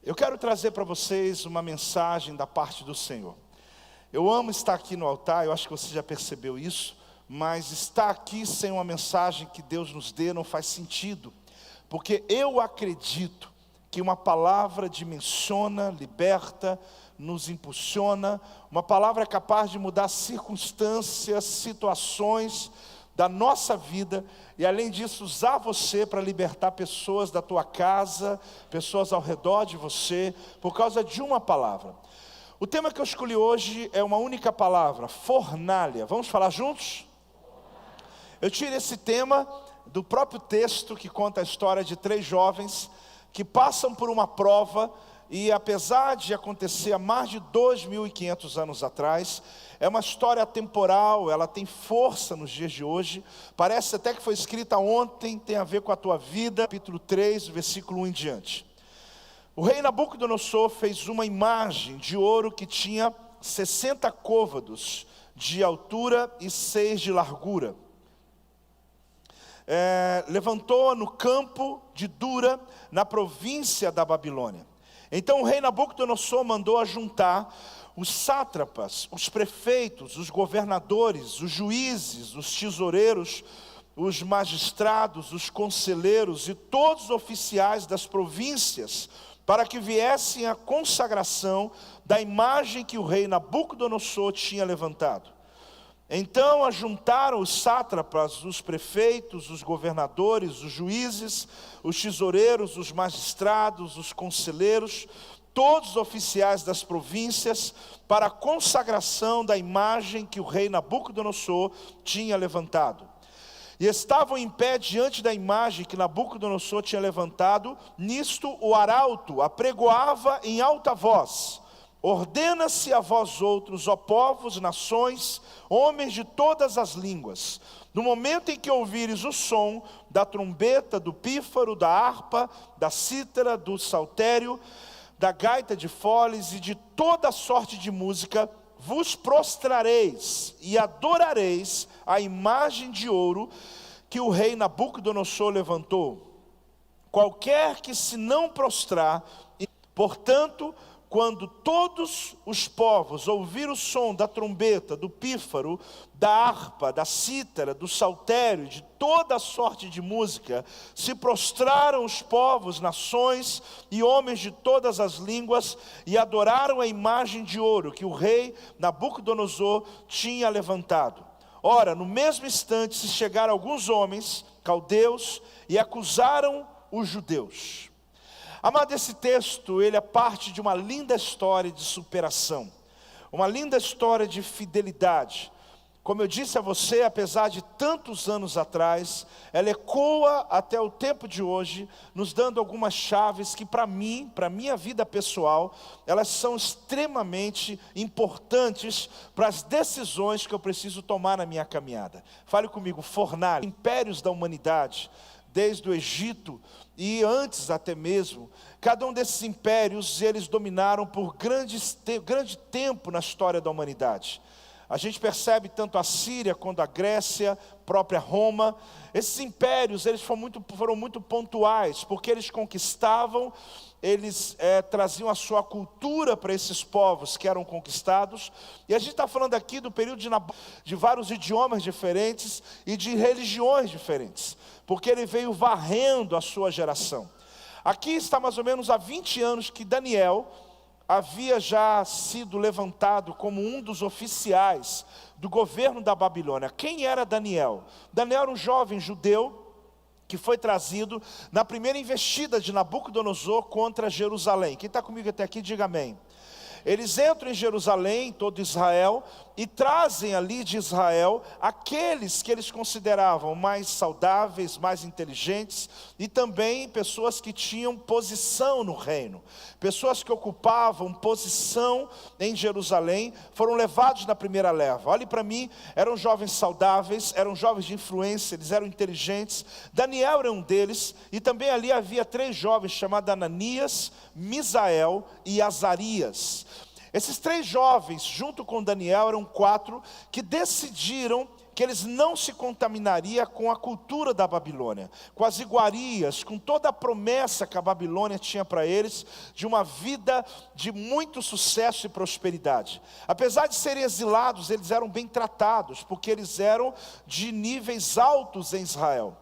Eu quero trazer para vocês uma mensagem da parte do Senhor. Eu amo estar aqui no altar, eu acho que você já percebeu isso, mas estar aqui sem uma mensagem que Deus nos dê não faz sentido, porque eu acredito que uma palavra dimensiona, liberta, nos impulsiona, uma palavra é capaz de mudar circunstâncias, situações da nossa vida, e além disso usar você para libertar pessoas da tua casa, pessoas ao redor de você, por causa de uma palavra. O tema que eu escolhi hoje é uma única palavra, fornalha. Vamos falar juntos? Eu tirei esse tema do próprio texto que conta a história de 3 jovens que passam por uma prova, e apesar de acontecer há mais de 2.500 anos atrás, é uma história atemporal, ela tem força nos dias de hoje, parece até que foi escrita ontem, tem a ver com a tua vida. Capítulo 3, versículo 1 em diante. O rei Nabucodonosor fez uma imagem de ouro que tinha 60 côvados de altura e 6 de largura. Levantou-a no campo de Dura, na província da Babilônia. Então o rei Nabucodonosor mandou ajuntar os sátrapas, os prefeitos, os governadores, os juízes, os tesoureiros, os magistrados, os conselheiros e todos os oficiais das províncias, para que viessem à consagração da imagem que o rei Nabucodonosor tinha levantado. Então ajuntaram os sátrapas, os prefeitos, os governadores, os juízes, os tesoureiros, os magistrados, os conselheiros, todos os oficiais das províncias, para a consagração da imagem que o rei Nabucodonosor tinha levantado. E estavam em pé diante da imagem que Nabucodonosor tinha levantado. Nisto o arauto apregoava em alta voz: ordena-se a vós outros, ó povos, nações, homens de todas as línguas, no momento em que ouvires o som da trombeta, do pífaro, da harpa, da cítara, do saltério, da gaita de foles e de toda sorte de música, vos prostrareis e adorareis a imagem de ouro que o rei Nabucodonosor levantou. Qualquer que se não prostrar, portanto, quando todos os povos ouviram o som da trombeta, do pífaro, da harpa, da cítara, do saltério, de toda sorte de música, se prostraram os povos, nações e homens de todas as línguas, e adoraram a imagem de ouro que o rei Nabucodonosor tinha levantado. Ora, no mesmo instante se chegaram alguns homens, caldeus, e acusaram os judeus. Amado, esse texto, ele é parte de uma linda história de superação, uma linda história de fidelidade. Como eu disse a você, apesar de tantos anos atrás, ela ecoa até o tempo de hoje, nos dando algumas chaves que para mim, para a minha vida pessoal, elas são extremamente importantes para as decisões que eu preciso tomar na minha caminhada. Fale comigo, fornalha, impérios da humanidade, desde o Egito e antes até mesmo, cada um desses impérios, eles dominaram por grande tempo na história da humanidade. A gente percebe tanto a Síria quanto a Grécia, própria Roma. Esses impérios, eles foram muito pontuais, porque eles conquistavam, eles traziam a sua cultura para esses povos que eram conquistados. E a gente está falando aqui do período de vários idiomas diferentes e de religiões diferentes, porque ele veio varrendo a sua geração. Aqui está mais ou menos há 20 anos que Daniel havia já sido levantado como um dos oficiais do governo da Babilônia. Quem era Daniel? Daniel era um jovem judeu que foi trazido na primeira investida de Nabucodonosor contra Jerusalém. Quem está comigo até aqui, diga amém. Eles entram em Jerusalém, todo Israel, e trazem ali de Israel aqueles que eles consideravam mais saudáveis, mais inteligentes, e também pessoas que tinham posição no reino. Pessoas que ocupavam posição em Jerusalém, foram levados na primeira leva. Olhe para mim, eram jovens saudáveis, eram jovens de influência, eles eram inteligentes. Daniel era um deles, e também ali havia 3 jovens chamados Ananias, Misael e Azarias. Esses 3 jovens, junto com Daniel, eram 4 que decidiram que eles não se contaminariam com a cultura da Babilônia, com as iguarias, com toda a promessa que a Babilônia tinha para eles, de uma vida de muito sucesso e prosperidade. Apesar de serem exilados, eles eram bem tratados, porque eles eram de níveis altos em Israel.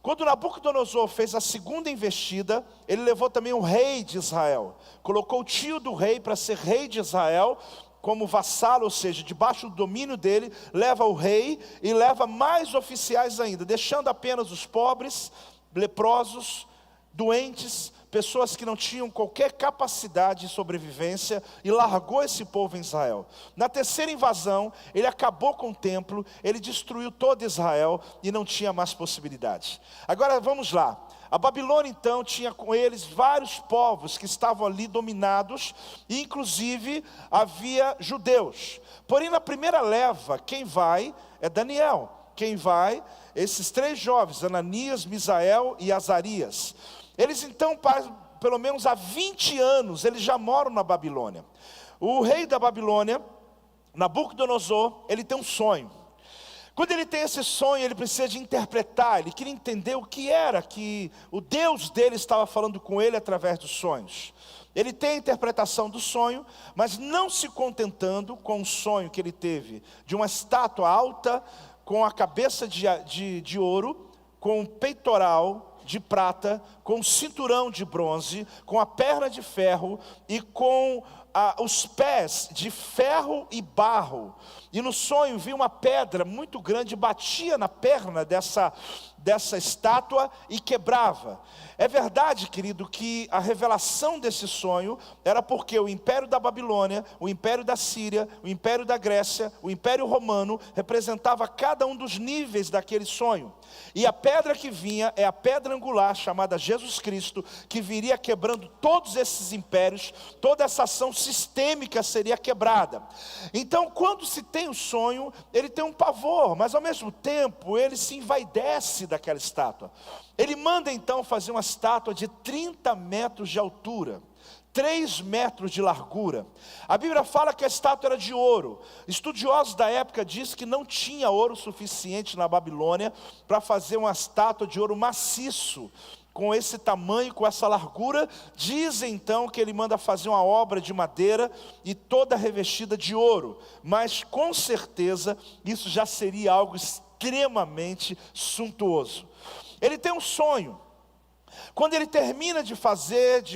Quando Nabucodonosor fez a segunda investida, ele levou também o rei de Israel, colocou o tio do rei para ser rei de Israel, como vassalo, ou seja, debaixo do domínio dele, leva o rei e leva mais oficiais ainda, deixando apenas os pobres, leprosos, doentes, pessoas que não tinham qualquer capacidade de sobrevivência, e largou esse povo em Israel. Na terceira invasão, ele acabou com o templo, ele destruiu todo Israel e não tinha mais possibilidade. Agora vamos lá. A Babilônia então tinha com eles vários povos que estavam ali dominados, e inclusive havia judeus. Porém, na primeira leva, quem vai é Daniel. Quem vai, esses três jovens, Ananias, Misael e Azarias. Eles então, pelo menos há 20 anos, eles já moram na Babilônia. O rei da Babilônia, Nabucodonosor, ele tem um sonho. Quando ele tem esse sonho, ele precisa de interpretar, ele queria entender o que era que o Deus dele estava falando com ele através dos sonhos. Ele tem a interpretação do sonho, mas não se contentando com o sonho que ele teve, de uma estátua alta, com a cabeça de ouro, com um peitoral de prata, com um cinturão de bronze, com a perna de ferro e com os pés de ferro e barro. E no sonho vi uma pedra muito grande, batia na perna dessa estátua e quebrava. É verdade, querido, que a revelação desse sonho era porque o império da Babilônia, o império da Síria, o império da Grécia, o império romano representava cada um dos níveis daquele sonho. E a pedra que vinha é a pedra angular chamada Jesus Cristo, que viria quebrando todos esses impérios, toda essa ação sistêmica seria quebrada. Então, quando se tem o sonho, ele tem um pavor, mas ao mesmo tempo ele se envaidece daquela estátua. Ele manda então fazer uma estátua de 30 metros de altura, 3 metros de largura. A Bíblia fala que a estátua era de ouro. Estudiosos da época dizem que não tinha ouro suficiente na Babilônia para fazer uma estátua de ouro maciço, com esse tamanho, com essa largura. Dizem então que ele manda fazer uma obra de madeira e toda revestida de ouro. Mas com certeza isso já seria algo extremamente suntuoso. Ele tem um sonho. Quando ele termina de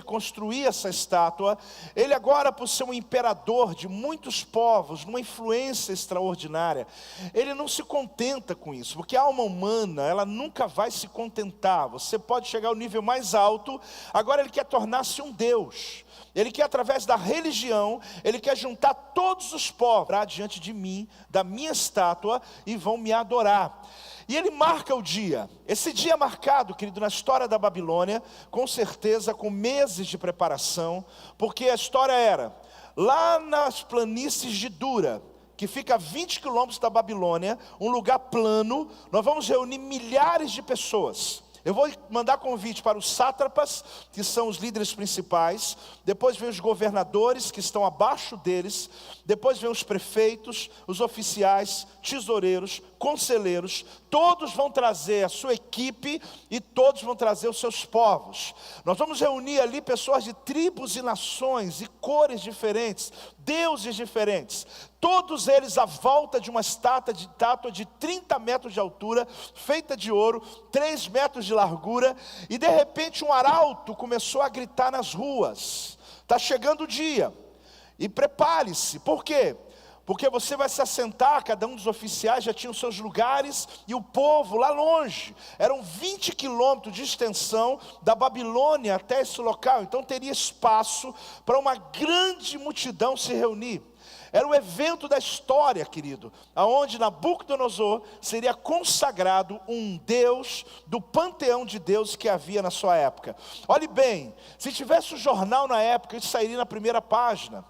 construir essa estátua, ele agora, por ser um imperador de muitos povos, numa influência extraordinária, ele não se contenta com isso, porque a alma humana, ela nunca vai se contentar. Você pode chegar ao nível mais alto, agora ele quer tornar-se um Deus. Ele quer, através da religião, ele quer juntar todos os povos diante de mim, da minha estátua, e vão me adorar. E ele marca o dia. Esse dia é marcado, querido, na história da Babilônia, com certeza com meses de preparação, porque a história era, lá nas planícies de Dura, que fica a 20 quilômetros da Babilônia, um lugar plano, nós vamos reunir milhares de pessoas. Eu vou mandar convite para os sátrapas, que são os líderes principais. Depois vem os governadores, que estão abaixo deles. Depois vem os prefeitos, os oficiais, tesoureiros, conselheiros. Todos vão trazer a sua equipe e todos vão trazer os seus povos. Nós vamos reunir ali pessoas de tribos e nações e cores diferentes, deuses diferentes. Todos eles à volta de uma estátua de 30 metros de altura, feita de ouro, 3 metros de largura. E de repente um arauto começou a gritar nas ruas: está chegando o dia, e prepare-se. Por quê? Porque você vai se assentar, cada um dos oficiais já tinha os seus lugares, e o povo lá longe, eram 20 quilômetros de extensão da Babilônia até esse local, então teria espaço para uma grande multidão se reunir. Era o evento da história, querido, aonde Nabucodonosor seria consagrado um Deus do panteão de Deus que havia na sua época. Olhe bem, se tivesse um jornal na época, isso sairia na primeira página.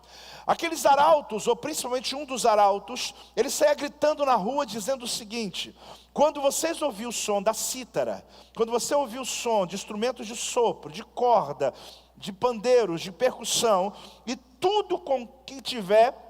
Aqueles arautos, ou principalmente um dos arautos, ele saía gritando na rua dizendo o seguinte: quando vocês ouvirem o som da cítara, quando você ouvir o som de instrumentos de sopro, de corda, de pandeiros, de percussão, e tudo com que tiver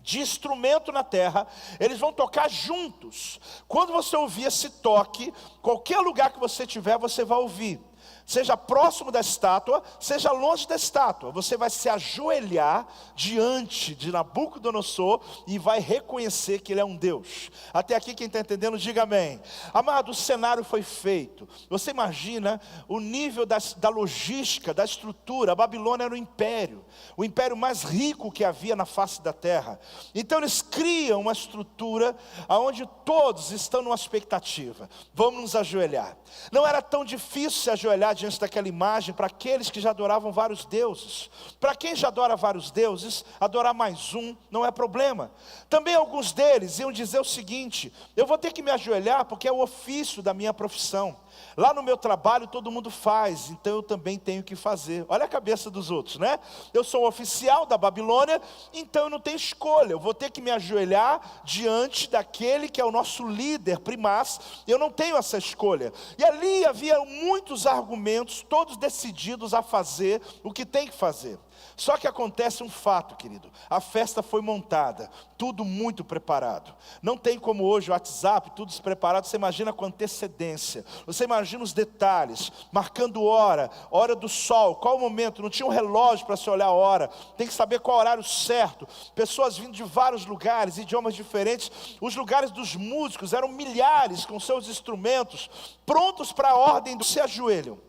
de instrumento na terra, eles vão tocar juntos. Quando você ouvir esse toque, qualquer lugar que você estiver, você vai ouvir. Seja próximo da estátua, seja longe da estátua, você vai se ajoelhar diante de Nabucodonosor e vai reconhecer que ele é um Deus. Até aqui quem está entendendo, diga amém. Amado, o cenário foi feito. Você imagina o nível da logística, da estrutura. A Babilônia era o império mais rico que havia na face da terra. Então eles criam uma estrutura onde todos estão numa expectativa. Vamos nos ajoelhar. Não era tão difícil se ajoelhar diante daquela imagem para aqueles que já adoravam vários deuses. Para quem já adora vários deuses, adorar mais um não é problema. Também alguns deles iam dizer o seguinte: eu vou ter que me ajoelhar porque é o ofício da minha profissão. Lá no meu trabalho todo mundo faz, então eu também tenho que fazer. Olha a cabeça dos outros, né? Eu sou um oficial da Babilônia, então eu não tenho escolha. Eu vou ter que me ajoelhar diante daquele que é o nosso líder primaz. Eu não tenho essa escolha. E ali havia muitos argumentos, todos decididos a fazer o que tem que fazer. Só que acontece um fato, querido. A festa foi montada, tudo muito preparado. Não tem como hoje o WhatsApp, tudo preparado. Você imagina com antecedência. Você imagina os detalhes, marcando hora do sol, qual o momento. Não tinha um relógio para se olhar a hora. Tem que saber qual o horário certo. Pessoas vindo de vários lugares, idiomas diferentes. Os lugares dos músicos eram milhares com seus instrumentos, prontos para a ordem do se ajoelham.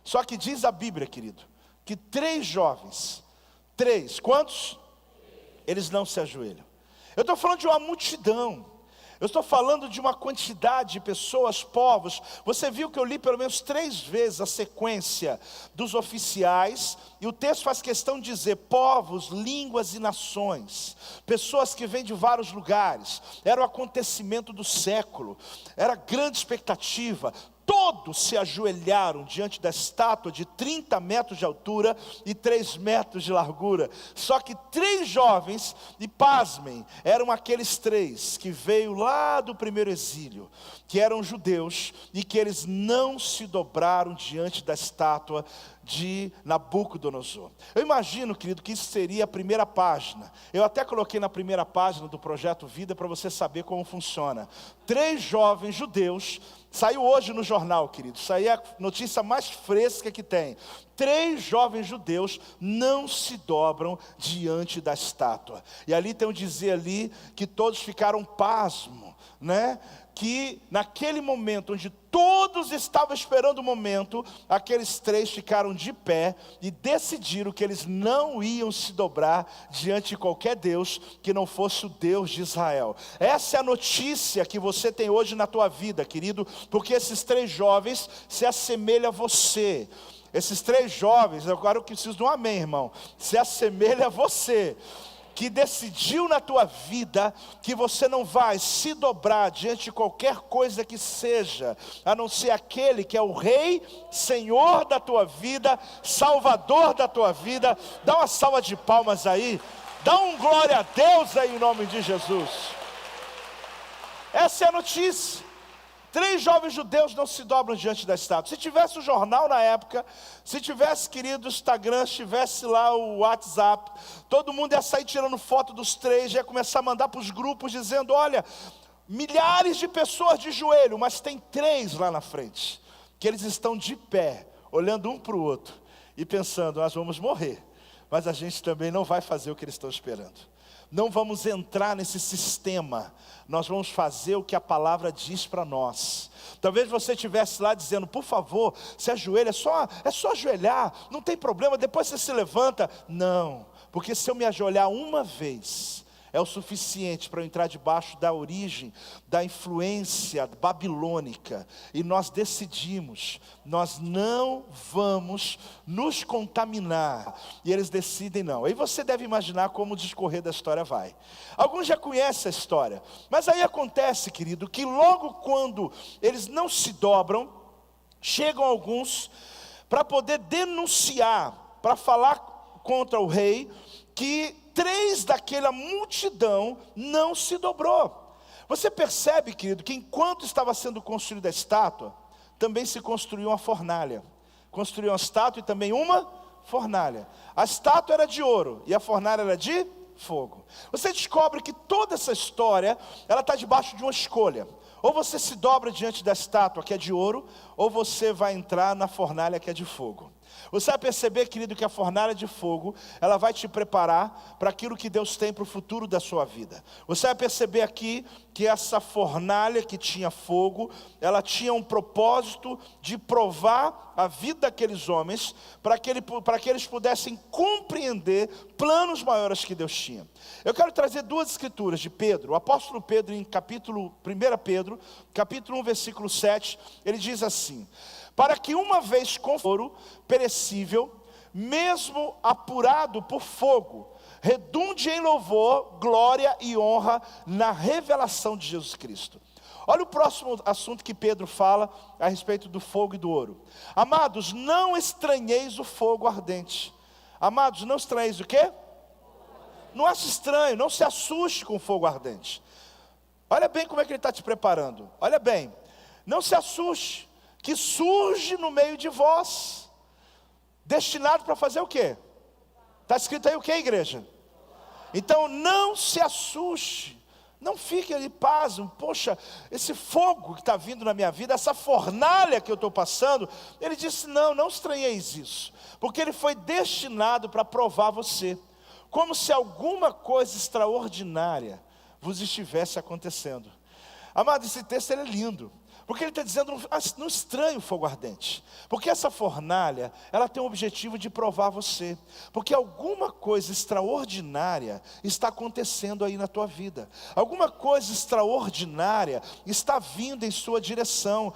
Só que diz a Bíblia, querido, que 3 jovens, quantos? Eles não se ajoelham. Eu estou falando de uma multidão. Eu estou falando de uma quantidade de pessoas, povos. Você viu que eu li pelo menos 3 vezes a sequência dos oficiais. E o texto faz questão de dizer povos, línguas e nações. Pessoas que vêm de vários lugares. Era o acontecimento do século. Era grande expectativa. Todos se ajoelharam diante da estátua de 30 metros de altura e 3 metros de largura. Só que 3 jovens, e pasmem, eram aqueles 3 que veio lá do primeiro exílio, que eram judeus e que eles não se dobraram diante da estátua de Nabucodonosor. Eu imagino, querido, que isso seria a primeira página. Eu até coloquei na primeira página do Projeto Vida para você saber como funciona. 3 jovens judeus, saiu hoje no jornal, querido, isso aí é a notícia mais fresca que tem. 3 jovens judeus não se dobram diante da estátua. E ali tem um dizer ali que todos ficaram pasmos, né? Que naquele momento onde todos estavam esperando o momento, aqueles 3 ficaram de pé e decidiram que eles não iam se dobrar diante de qualquer Deus que não fosse o Deus de Israel. Essa é a notícia que você tem hoje na tua vida, querido, porque esses 3 jovens se assemelham a você. Esses 3 jovens, agora eu preciso de um amém, irmão, se assemelham a você, que decidiu na tua vida que você não vai se dobrar diante de qualquer coisa que seja, a não ser aquele que é o Rei, Senhor da tua vida, Salvador da tua vida. Dá uma salva de palmas aí, dá um glória a Deus aí em nome de Jesus. Essa é a notícia. 3 jovens judeus não se dobram diante da estátua. Se tivesse o jornal na época, se tivesse, querido, o Instagram, se tivesse lá o WhatsApp, todo mundo ia sair tirando foto dos 3, ia começar a mandar para os grupos dizendo: olha, milhares de pessoas de joelho, mas tem 3 lá na frente, que eles estão de pé, olhando um para o outro e pensando: nós vamos morrer, mas a gente também não vai fazer o que eles estão esperando. Não vamos entrar nesse sistema, nós vamos fazer o que a palavra diz para nós. Talvez você estivesse lá dizendo: por favor, se ajoelha, é só ajoelhar, não tem problema, depois você se levanta. Não, porque se eu me ajoelhar uma vez, é o suficiente para eu entrar debaixo da origem, da influência babilônica. E nós decidimos, nós não vamos nos contaminar. E eles decidem não. Aí você deve imaginar como o discorrer da história vai. Alguns já conhecem a história. Mas aí acontece, querido, que logo quando eles não se dobram, chegam alguns para poder denunciar, para falar contra o rei, que 3 daquela multidão não se dobrou. Você percebe, querido, que enquanto estava sendo construída a estátua, também se construiu uma fornalha. Construiu uma estátua e também uma fornalha. A estátua era de ouro e a fornalha era de fogo. Você descobre que toda essa história, ela está debaixo de uma escolha. Ou você se dobra diante da estátua que é de ouro, ou você vai entrar na fornalha que é de fogo. Você vai perceber, querido, que a fornalha de fogo, ela vai te preparar para aquilo que Deus tem para o futuro da sua vida. Você vai perceber aqui que essa fornalha que tinha fogo, ela tinha um propósito de provar a vida daqueles homens, para que eles pudessem compreender planos maiores que Deus tinha. Eu quero trazer duas escrituras de Pedro. O apóstolo Pedro, em 1 Pedro, capítulo 1, versículo 7, ele diz assim: para que uma vez com ouro perecível, mesmo apurado por fogo, redunde em louvor, glória e honra na revelação de Jesus Cristo. Olha o próximo assunto que Pedro fala a respeito do fogo e do ouro. Amados, não estranheis o fogo ardente. Amados, não estranheis o quê? Não ache estranho, não se assuste com o fogo ardente. Olha bem como é que ele está te preparando. Olha bem, não se assuste, que surge no meio de vós, destinado para fazer o quê? Está escrito aí o quê, igreja? Então não se assuste, não fique ali pasmo. Poxa, esse fogo que está vindo na minha vida, essa fornalha que eu estou passando, ele disse: não estranheis isso, porque ele foi destinado para provar você, como se alguma coisa extraordinária vos estivesse acontecendo. Amado, esse texto ele é lindo, porque ele está dizendo: não estranhe o fogo ardente, porque essa fornalha, ela tem o objetivo de provar você, porque alguma coisa extraordinária está acontecendo aí na tua vida, alguma coisa extraordinária está vindo em sua direção.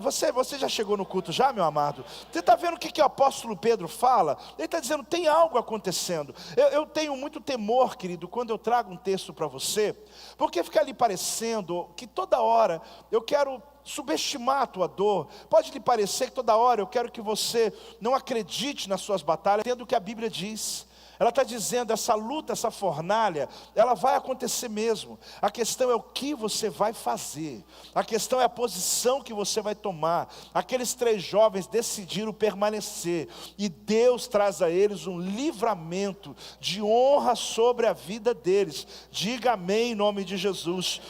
Você já chegou no culto já, meu amado? Você está vendo o que o apóstolo Pedro fala? Ele está dizendo: tem algo acontecendo. Eu tenho muito temor, querido, quando eu trago um texto para você, porque fica ali parecendo que toda hora eu quero subestimar a tua dor. Pode lhe parecer que toda hora eu quero que você não acredite nas suas batalhas, tendo o que a Bíblia diz. Ela está dizendo: essa luta, essa fornalha, ela vai acontecer mesmo. A questão é o que você vai fazer, a questão é a posição que você vai tomar. Aqueles 3 jovens decidiram permanecer, e Deus traz a eles um livramento de honra sobre a vida deles. Diga amém em nome de Jesus.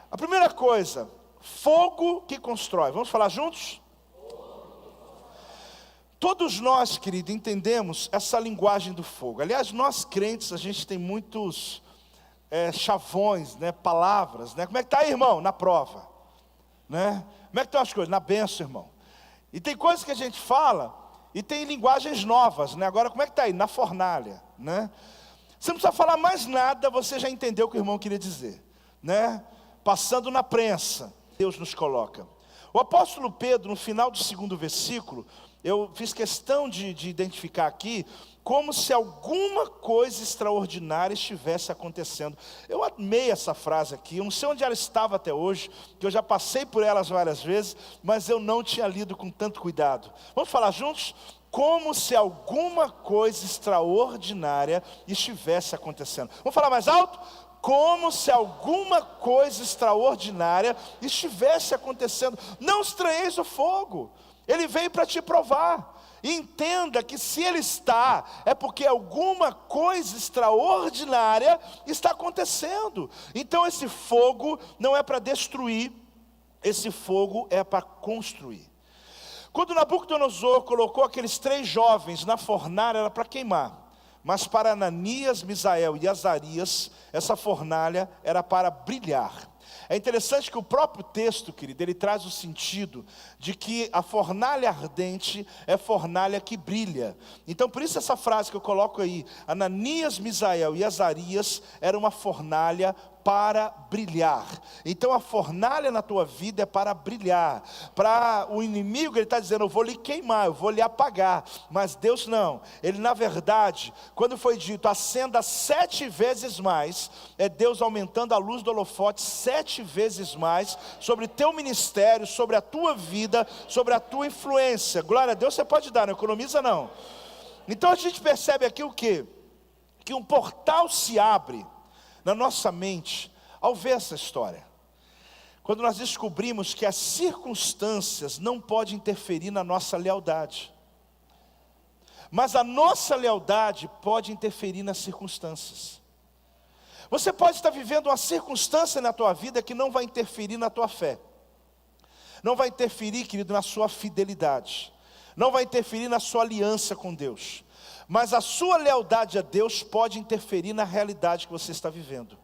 A primeira coisa, fogo que constrói. Vamos falar juntos? Todos nós, querido, entendemos essa linguagem do fogo. Aliás, nós crentes, a gente tem muitos chavões, né, palavras, né? Como é que está aí, irmão? Na prova, né? Como é que estão as coisas? Na bênção, irmão. E tem coisas que a gente fala e tem linguagens novas, né? Agora, como é que está aí? Na fornalha, né? Você não precisa falar mais nada, você já entendeu o que o irmão queria dizer, né? Passando na prensa, Deus nos coloca. O apóstolo Pedro, no final do 2º versículo, eu fiz questão de identificar aqui, como se alguma coisa extraordinária estivesse acontecendo. Eu amei essa frase aqui, eu não sei onde ela estava até hoje, que eu já passei por elas várias vezes, mas eu não tinha lido com tanto cuidado. Vamos falar juntos? Como se alguma coisa extraordinária estivesse acontecendo. Vamos falar mais alto? Como se alguma coisa extraordinária estivesse acontecendo. Não estranheis o fogo, ele veio para te provar. E entenda que se ele está, é porque alguma coisa extraordinária está acontecendo. Então esse fogo não é para destruir, esse fogo é para construir. Quando Nabucodonosor colocou aqueles 3 jovens na fornalha, era para queimar. Mas para Ananias, Misael e Azarias, essa fornalha era para brilhar. É interessante que o próprio texto, querido, ele traz o sentido de que a fornalha ardente é fornalha que brilha. Então por isso essa frase que eu coloco aí, Ananias, Misael e Azarias, era uma fornalha para brilhar. Então a fornalha na tua vida é para brilhar. Para o inimigo ele está dizendo: eu vou lhe queimar, eu vou lhe apagar. Mas Deus não, ele na verdade, quando foi dito acenda 7 vezes mais, é Deus aumentando a luz do holofote 7 vezes mais, sobre teu ministério, sobre a tua vida, sobre a tua influência. Glória a Deus, você pode dar, não economiza não. Então a gente percebe aqui o quê? Que um portal se abre na nossa mente, ao ver essa história, quando nós descobrimos que as circunstâncias não podem interferir na nossa lealdade, mas a nossa lealdade pode interferir nas circunstâncias. Você pode estar vivendo uma circunstância na tua vida que não vai interferir na tua fé. Não vai interferir, querido, na sua fidelidade. Não vai interferir na sua aliança com Deus. Mas a sua lealdade a Deus pode interferir na realidade que você está vivendo.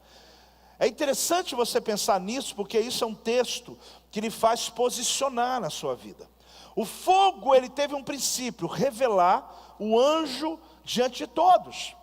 É interessante você pensar nisso, porque isso é um texto que lhe faz posicionar na sua vida. O fogo, ele teve um princípio, revelar o anjo diante de todos.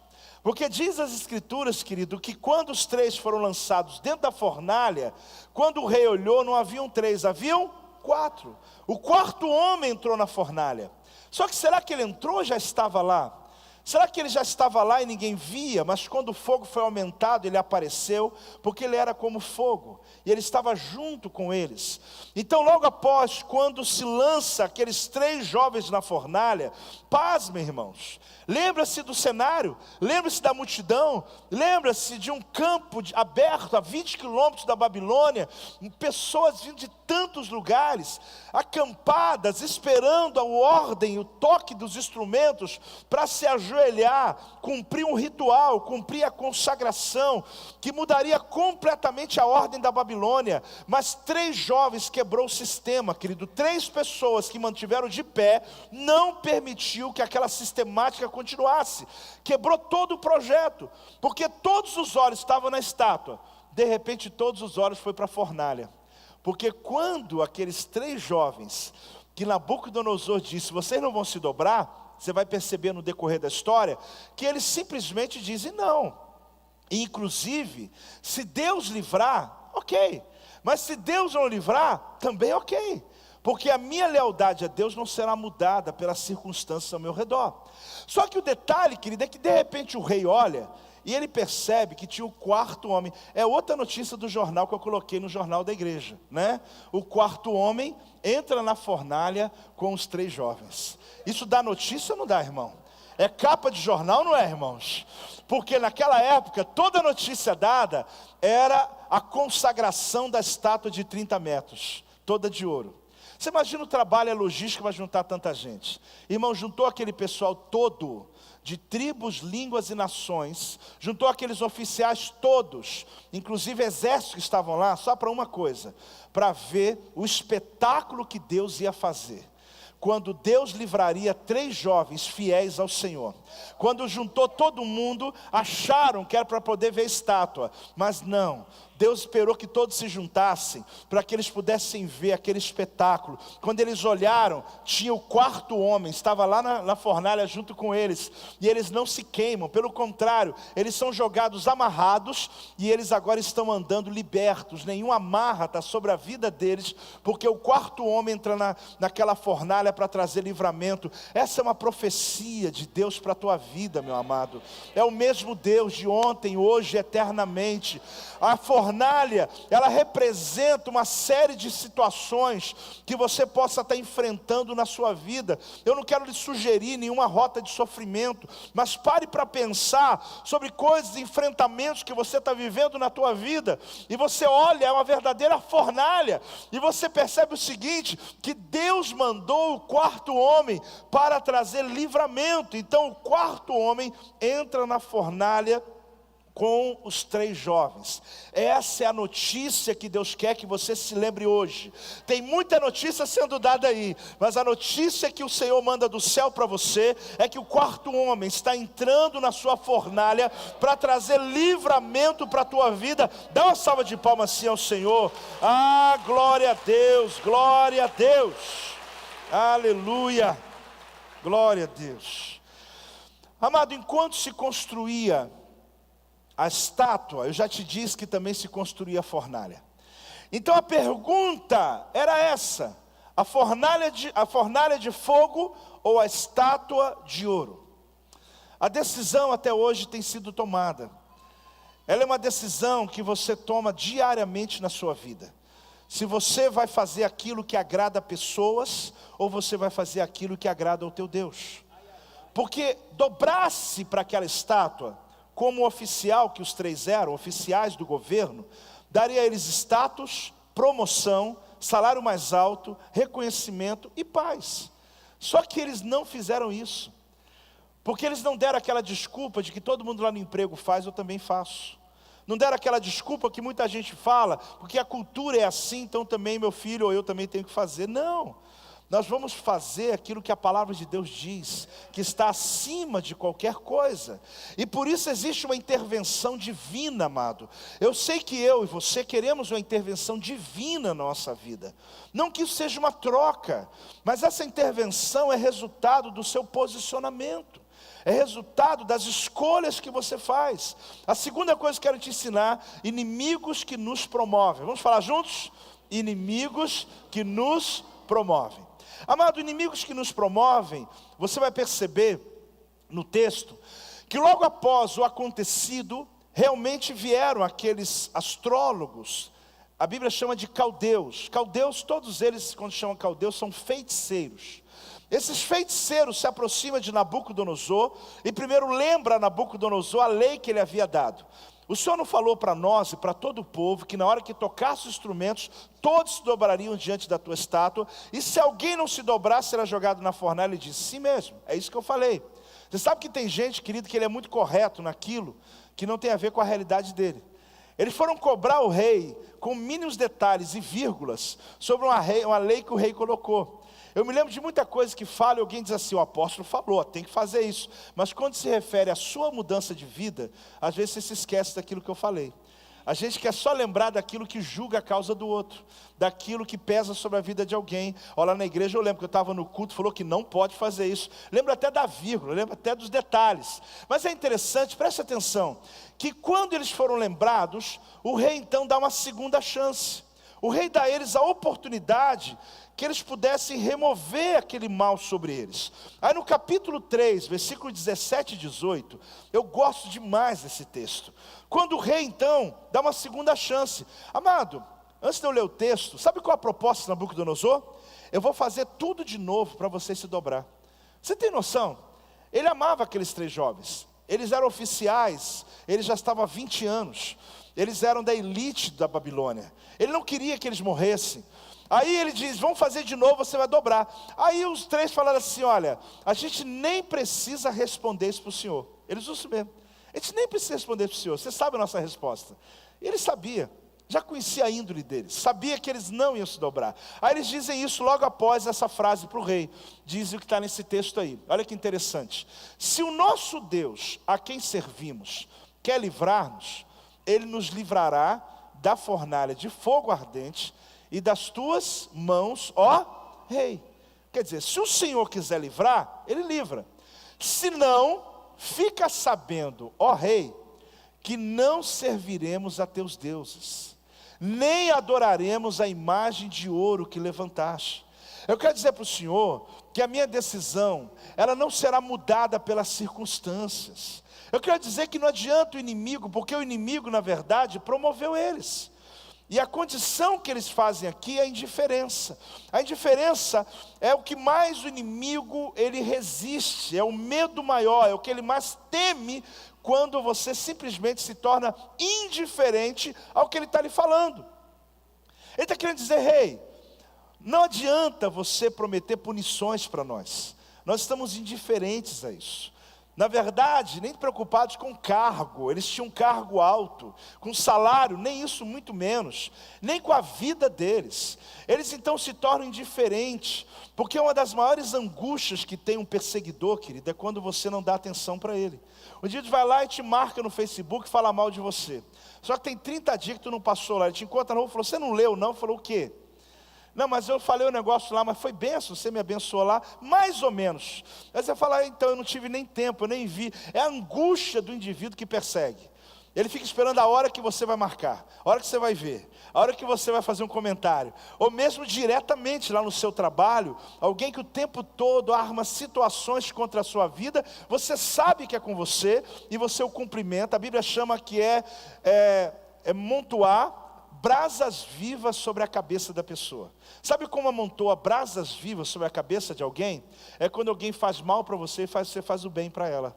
Porque diz as escrituras, querido, que quando os 3 foram lançados dentro da fornalha, quando o rei olhou, não haviam 3, haviam 4. O 4º homem entrou na fornalha. Só que será que ele entrou ou já estava lá? Será que ele já estava lá e ninguém via? Mas quando o fogo foi aumentado, ele apareceu, porque ele era como fogo, e ele estava junto com eles. Então logo após, quando se lança aqueles 3 jovens na fornalha, pasmem, irmãos, lembra-se do cenário, lembra-se da multidão, lembra-se de um campo aberto a 20 quilômetros da Babilônia, pessoas vindo de tantos lugares, acampadas, esperando a ordem, o toque dos instrumentos, para se ajoelhar, cumprir um ritual, cumprir a consagração, que mudaria completamente a ordem da Babilônia. Mas 3 jovens quebrou o sistema, querido. 3 pessoas que mantiveram de pé, não permitiu que aquela sistemática continuasse, quebrou todo o projeto, porque todos os olhos estavam na estátua, de repente todos os olhos foram para a fornalha, porque quando aqueles 3 jovens, que Nabucodonosor disse, vocês não vão se dobrar, você vai perceber no decorrer da história, que eles simplesmente dizem não, e inclusive, se Deus livrar, ok, mas se Deus não livrar, também ok, porque a minha lealdade a Deus não será mudada pelas circunstâncias ao meu redor. Só que o detalhe, querido, é que de repente o rei olha, e ele percebe que tinha o 4º homem. É outra notícia do jornal que eu coloquei no jornal da igreja, né? O 4º homem entra na fornalha com os 3 jovens. Isso dá notícia ou não dá, irmão? É capa de jornal, não é, irmãos? Porque naquela época, toda notícia dada era a consagração da estátua de 30 metros, toda de ouro. Você imagina o trabalho e a logística para juntar tanta gente. Irmão, juntou aquele pessoal todo, de tribos, línguas e nações, juntou aqueles oficiais todos, inclusive exércitos que estavam lá, só para uma coisa, para ver o espetáculo que Deus ia fazer. Quando Deus livraria 3 jovens fiéis ao Senhor. Quando juntou todo mundo, acharam que era para poder ver a estátua, mas não. Deus esperou que todos se juntassem, para que eles pudessem ver aquele espetáculo. Quando eles olharam, tinha o 4º homem, estava lá na fornalha junto com eles, e eles não se queimam, pelo contrário, eles são jogados amarrados, e eles agora estão andando libertos, nenhuma amarra está sobre a vida deles, porque o 4º homem entra naquela fornalha para trazer livramento. Essa é uma profecia de Deus para a tua vida, meu amado. É o mesmo Deus de ontem, hoje, eternamente. A fornalha, ela representa uma série de situações que você possa estar enfrentando na sua vida. Eu não quero lhe sugerir nenhuma rota de sofrimento, mas pare para pensar sobre coisas, enfrentamentos que você está vivendo na tua vida, e você olha, é uma verdadeira fornalha, e você percebe o seguinte, que Deus mandou o 4º homem para trazer livramento. Então o 4º homem entra na fornalha com os 3 jovens. Essa é a notícia que Deus quer que você se lembre hoje. Tem muita notícia sendo dada aí, mas a notícia que o Senhor manda do céu para você é que o 4º homem está entrando na sua fornalha para trazer livramento para a tua vida. Dá uma salva de palmas assim ao Senhor. Ah, glória a Deus, glória a Deus, aleluia, glória a Deus. Amado, enquanto se construía a estátua, eu já te disse que também se construía a fornalha. Então a pergunta era essa: a fornalha de fogo ou a estátua de ouro? A decisão até hoje tem sido tomada. Ela é uma decisão que você toma diariamente na sua vida. Se você vai fazer aquilo que agrada pessoas, ou você vai fazer aquilo que agrada ao teu Deus. Porque dobrar-se para aquela estátua, como oficial que os 3 eram, oficiais do governo, daria a eles status, promoção, salário mais alto, reconhecimento e paz. Só que eles não fizeram isso, porque eles não deram aquela desculpa de que todo mundo lá no emprego faz, eu também faço. Não deram aquela desculpa que muita gente fala, porque a cultura é assim, então também meu filho ou eu também tenho que fazer. Não, nós vamos fazer aquilo que a palavra de Deus diz, que está acima de qualquer coisa. E por isso existe uma intervenção divina, amado. Eu sei que eu e você queremos uma intervenção divina na nossa vida. Não que isso seja uma troca, mas essa intervenção é resultado do seu posicionamento. É resultado das escolhas que você faz. A segunda coisa que eu quero te ensinar: inimigos que nos promovem. Vamos falar juntos? Inimigos que nos promovem. Amado, inimigos que nos promovem, você vai perceber no texto, que logo após o acontecido, realmente vieram aqueles astrólogos. A Bíblia chama de caldeus. Caldeus, todos eles, quando chamam caldeus, são feiticeiros. Esses feiticeiros se aproximam de Nabucodonosor e primeiro lembra a Nabucodonosor a lei que ele havia dado. O Senhor não falou para nós e para todo o povo que na hora que tocasse os instrumentos, todos se dobrariam diante da tua estátua, e se alguém não se dobrar, será jogado na fornalha? Ele disse: sim mesmo, é isso que eu falei. Você sabe que tem gente, querido, que ele é muito correto naquilo que não tem a ver com a realidade dele. Eles foram cobrar o rei com mínimos detalhes e vírgulas sobre uma lei que o rei colocou. Eu me lembro de muita coisa que fala e alguém diz assim: o apóstolo falou, tem que fazer isso. Mas quando se refere à sua mudança de vida, às vezes você se esquece daquilo que eu falei. A gente quer só lembrar daquilo que julga a causa do outro, daquilo que pesa sobre a vida de alguém. Olha, lá na igreja eu lembro que eu estava no culto, falou que não pode fazer isso. Lembro até da vírgula, lembro até dos detalhes. Mas é interessante, preste atenção, que quando eles foram lembrados, o rei então dá uma segunda chance. O rei dá a eles a oportunidade que eles pudessem remover aquele mal sobre eles. Aí no capítulo 3, versículo 17 e 18, eu gosto demais desse texto. Quando o rei então dá uma segunda chance. Amado, antes de eu ler o texto, sabe qual a proposta de Nabucodonosor? Eu vou fazer tudo de novo para você se dobrar. Você tem noção? Ele amava aqueles 3 jovens. Eles eram oficiais, eles já estavam há 20 anos. Eles eram da elite da Babilônia. Ele não queria que eles morressem. Aí ele diz: vamos fazer de novo, você vai dobrar. Aí os 3 falaram assim: olha, a gente nem precisa responder isso para o senhor. Eles usam isso mesmo. A gente nem precisa responder para o senhor, você sabe a nossa resposta. Ele sabia, já conhecia a índole deles, sabia que eles não iam se dobrar. Aí eles dizem isso logo após essa frase para o rei. Dizem o que está nesse texto aí. Olha que interessante: se o nosso Deus, a quem servimos, quer livrar-nos, Ele nos livrará da fornalha de fogo ardente e das tuas mãos, ó rei. Quer dizer, se o Senhor quiser livrar, Ele livra. Se não, fica sabendo, ó rei, que não serviremos a teus deuses, nem adoraremos a imagem de ouro que levantaste. Eu quero dizer para o Senhor que a minha decisão, ela não será mudada pelas circunstâncias. Eu quero dizer que não adianta o inimigo, porque o inimigo, na verdade, promoveu eles. E a condição que eles fazem aqui é a indiferença. A indiferença é o que mais o inimigo, ele resiste, é o medo maior, é o que ele mais teme quando você simplesmente se torna indiferente ao que ele está lhe falando. Ele está querendo dizer: rei, não adianta você prometer punições para nós estamos indiferentes a isso. Na verdade, nem preocupados com cargo, eles tinham um cargo alto, com salário, nem isso muito menos, nem com a vida deles. Eles então se tornam indiferentes, porque uma das maiores angústias que tem um perseguidor, querido, é quando você não dá atenção para ele. Um dia ele vai lá e te marca no Facebook e fala mal de você. Só que tem 30 dias que tu não passou lá, ele te encontra na rua e falou: você não leu não? Falou: o quê? Não, mas eu falei o negócio lá, mas foi bênção, você me abençoou lá, mais ou menos. Aí você fala: então eu não tive nem tempo, eu nem vi. É a angústia do indivíduo que persegue. Ele fica esperando a hora que você vai marcar, a hora que você vai ver, a hora que você vai fazer um comentário. Ou mesmo diretamente lá no seu trabalho, alguém que o tempo todo arma situações contra a sua vida, você sabe que é com você, e você o cumprimenta. A Bíblia chama que é montoar brasas vivas sobre a cabeça da pessoa. Sabe como amontoa brasas vivas sobre a cabeça de alguém? É quando alguém faz mal para você e você faz o bem para ela.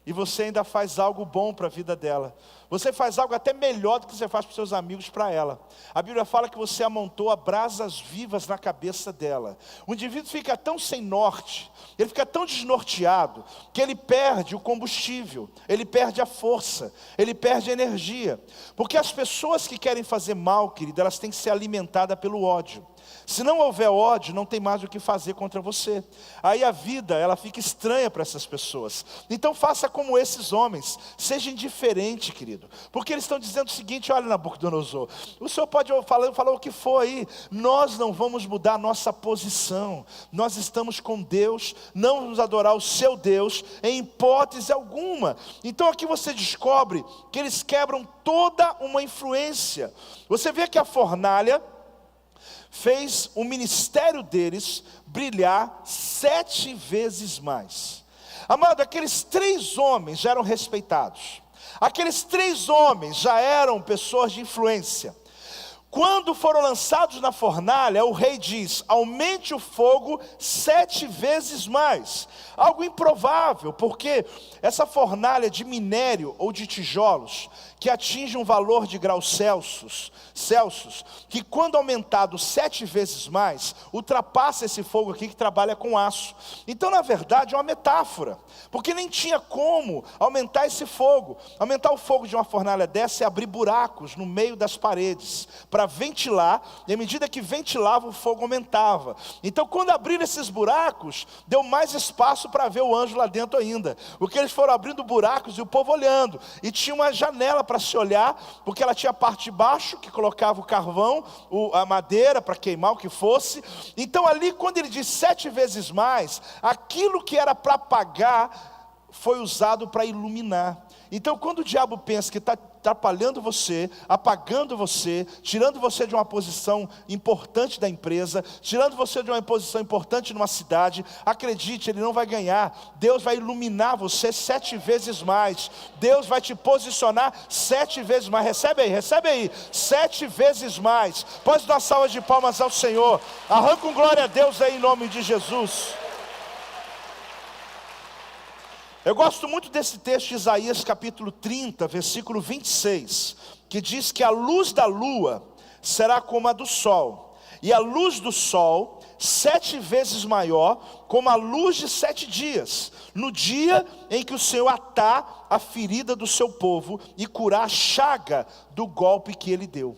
e você ainda faz algo bom para a vida dela. Você faz algo até melhor do que você faz para os seus amigos, para ela. A Bíblia fala que você amontoa brasas vivas na cabeça dela. O indivíduo fica tão sem norte, ele fica tão desnorteado, que ele perde o combustível, ele perde a força, ele perde a energia. Porque as pessoas que querem fazer mal, querido, elas têm que ser alimentadas pelo ódio. Se não houver ódio, não tem mais o que fazer contra você. Aí a vida, ela fica estranha para essas pessoas. Então faça como esses homens. Seja indiferente, querido. Porque eles estão dizendo o seguinte: olha, Nabucodonosor, o senhor pode falar o que for aí. Nós não vamos mudar a nossa posição. Nós estamos com Deus. Não vamos adorar o seu Deus em hipótese alguma. Então aqui você descobre que eles quebram toda uma influência. Você vê que a fornalha fez o ministério deles brilhar 7 vezes mais. Amado, aqueles 3 homens já eram respeitados. Aqueles 3 homens já eram pessoas de influência. Quando foram lançados na fornalha, o rei diz: aumente o fogo 7 vezes mais. Algo improvável, porque essa fornalha de minério ou de tijolos, que atinge um valor de graus Celsius, que quando aumentado 7 vezes mais, ultrapassa esse fogo aqui que trabalha com aço. Então, na verdade, é uma metáfora, porque nem tinha como aumentar esse fogo. Aumentar o fogo de uma fornalha dessa é abrir buracos no meio das paredes, para ventilar, e à medida que ventilava, o fogo aumentava. Então, quando abriram esses buracos, deu mais espaço para ver o anjo lá dentro ainda. Porque eles foram abrindo buracos e o povo olhando, e tinha uma janela para se olhar, porque ela tinha a parte de baixo, que colocava o carvão, a madeira para queimar o que fosse. Então ali, quando ele diz 7 vezes mais, aquilo que era para apagar, foi usado para iluminar. Então quando o diabo pensa que está atrapalhando você, apagando você, tirando você de uma posição importante da empresa, tirando você de uma posição importante numa cidade, acredite, ele não vai ganhar. Deus vai iluminar você 7 vezes mais. Deus vai te posicionar 7 vezes mais. Recebe aí, 7 vezes mais. Pode dar salva de palmas ao Senhor. Arranca um glória a Deus aí em nome de Jesus. Eu gosto muito desse texto de Isaías capítulo 30, versículo 26, que diz que a luz da lua será como a do sol, e a luz do sol 7 vezes maior, como a luz de 7 dias, no dia em que o Senhor atar a ferida do seu povo e curar a chaga do golpe que ele deu.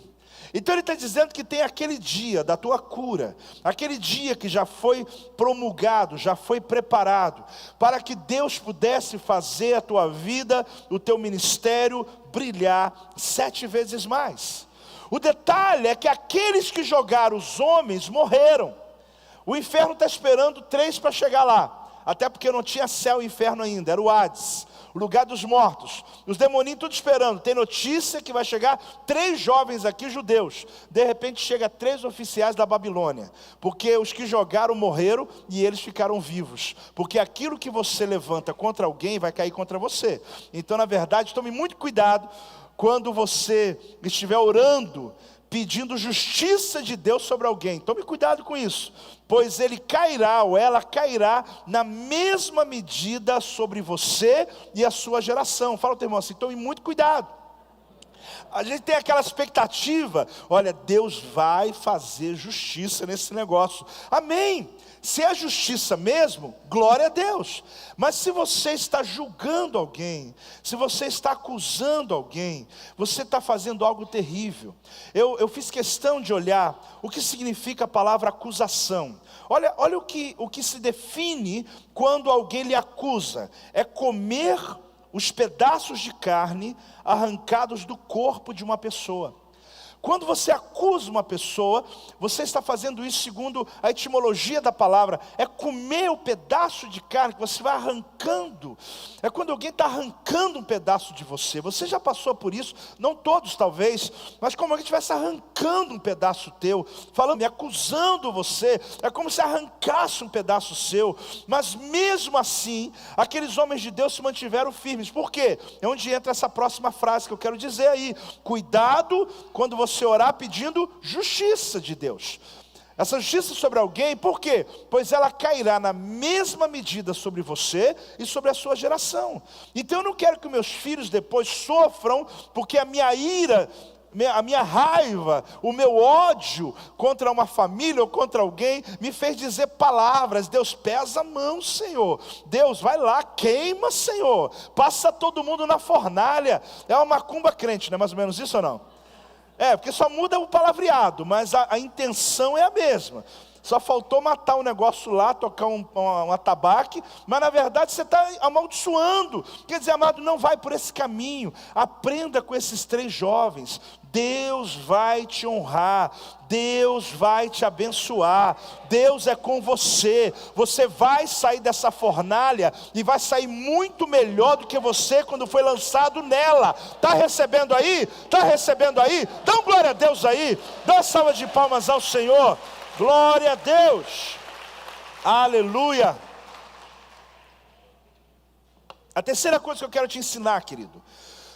Então ele está dizendo que tem aquele dia da tua cura, aquele dia que já foi promulgado, já foi preparado, para que Deus pudesse fazer a tua vida, o teu ministério brilhar 7 vezes mais. O detalhe é que aqueles que jogaram os homens morreram. O inferno está esperando 3 para chegar lá, até porque não tinha céu e inferno ainda, era o Hades, o lugar dos mortos. Os demoninhos tudo esperando. Tem notícia que vai chegar 3 jovens aqui, judeus. De repente chega 3 oficiais da Babilônia, porque os que jogaram morreram e eles ficaram vivos. Porque aquilo que você levanta contra alguém vai cair contra você. Então, na verdade, tome muito cuidado quando você estiver orando, pedindo justiça de Deus sobre alguém. Tome cuidado com isso, pois ele cairá ou ela cairá na mesma medida sobre você e a sua geração. Fala ao teu irmão assim: tome muito cuidado. A gente tem aquela expectativa, olha, Deus vai fazer justiça nesse negócio. Amém. Se é justiça mesmo, glória a Deus. Mas se você está julgando alguém, se você está acusando alguém, você está fazendo algo terrível. Eu fiz questão de olhar o que significa a palavra acusação. Olha o que se define quando alguém lhe acusa: é comer os pedaços de carne arrancados do corpo de uma pessoa. Quando você acusa uma pessoa, você está fazendo isso segundo a etimologia da palavra. É comer o pedaço de carne que você vai arrancando. É quando alguém está arrancando um pedaço de você. Você já passou por isso, não todos talvez, mas como alguém estivesse arrancando um pedaço teu, falando, acusando você. É como se arrancasse um pedaço seu. Mas mesmo assim, aqueles homens de Deus se mantiveram firmes. Por quê? É onde entra essa próxima frase que eu quero dizer aí. Cuidado quando você orar pedindo justiça de Deus. Essa justiça sobre alguém, por quê? Pois ela cairá na mesma medida sobre você e sobre a sua geração. Então eu não quero que meus filhos depois sofram, porque a minha ira, a minha raiva, o meu ódio contra uma família ou contra alguém, me fez dizer palavras. Deus, pesa a mão, Senhor. Deus, vai lá, queima, Senhor. Passa todo mundo na fornalha. É uma macumba crente, não é mais ou menos isso ou não? Porque só muda o palavreado, mas a intenção é a mesma. Só faltou matar um negócio lá, tocar um atabaque, mas na verdade você está amaldiçoando. Quer dizer, amado, não vai por esse caminho. Aprenda com esses 3 jovens. Deus vai te honrar, Deus vai te abençoar, Deus é com você. Você vai sair dessa fornalha e vai sair muito melhor do que você quando foi lançado nela. Está recebendo aí? Está recebendo aí? Dá um glória a Deus aí, dá uma salva de palmas ao Senhor. Glória a Deus, aleluia. A terceira coisa que eu quero te ensinar, querido: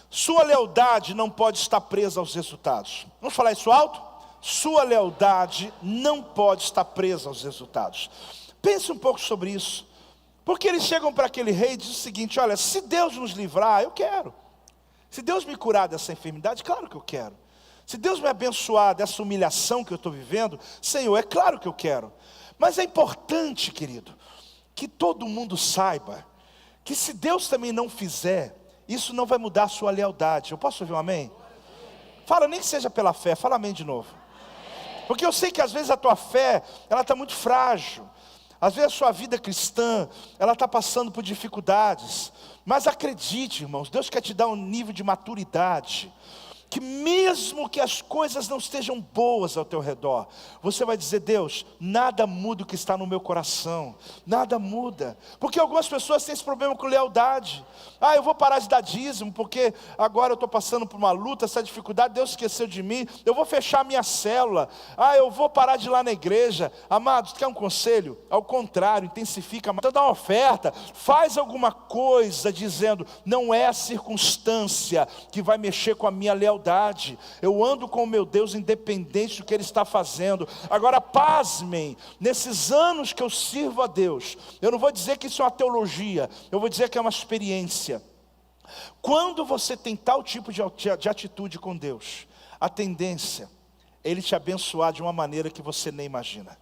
sua lealdade não pode estar presa aos resultados. Vamos falar isso alto? Sua lealdade não pode estar presa aos resultados. Pense um pouco sobre isso, porque eles chegam para aquele rei e dizem o seguinte: olha, se Deus nos livrar, eu quero. Se Deus me curar dessa enfermidade, claro que eu quero. Se Deus me abençoar dessa humilhação que eu estou vivendo, Senhor, é claro que eu quero. Mas é importante, querido, que todo mundo saiba que se Deus também não fizer, isso não vai mudar a sua lealdade. Eu posso ouvir um amém? Fala, nem que seja pela fé, fala amém de novo. Porque eu sei que às vezes a tua fé, ela está muito frágil. Às vezes a sua vida cristã, ela está passando por dificuldades. Mas acredite, irmãos, Deus quer te dar um nível de maturidade, que mesmo que as coisas não estejam boas ao teu redor, você vai dizer: Deus, nada muda o que está no meu coração, nada muda. Porque algumas pessoas têm esse problema com lealdade. Eu vou parar de dar dízimo, porque agora eu estou passando por uma luta, essa dificuldade, Deus esqueceu de mim. Eu vou fechar a minha célula. Eu vou parar de ir lá na igreja. Amados, quer um conselho? Ao contrário, intensifica. Então dá uma oferta, faz alguma coisa dizendo: não é a circunstância que vai mexer com a minha lealdade. Eu ando com o meu Deus independente do que Ele está fazendo. Agora pasmem, nesses anos que eu sirvo a Deus, eu não vou dizer que isso é uma teologia, eu vou dizer que é uma experiência. Quando você tem tal tipo de atitude com Deus, a tendência é Ele te abençoar de uma maneira que você nem imagina.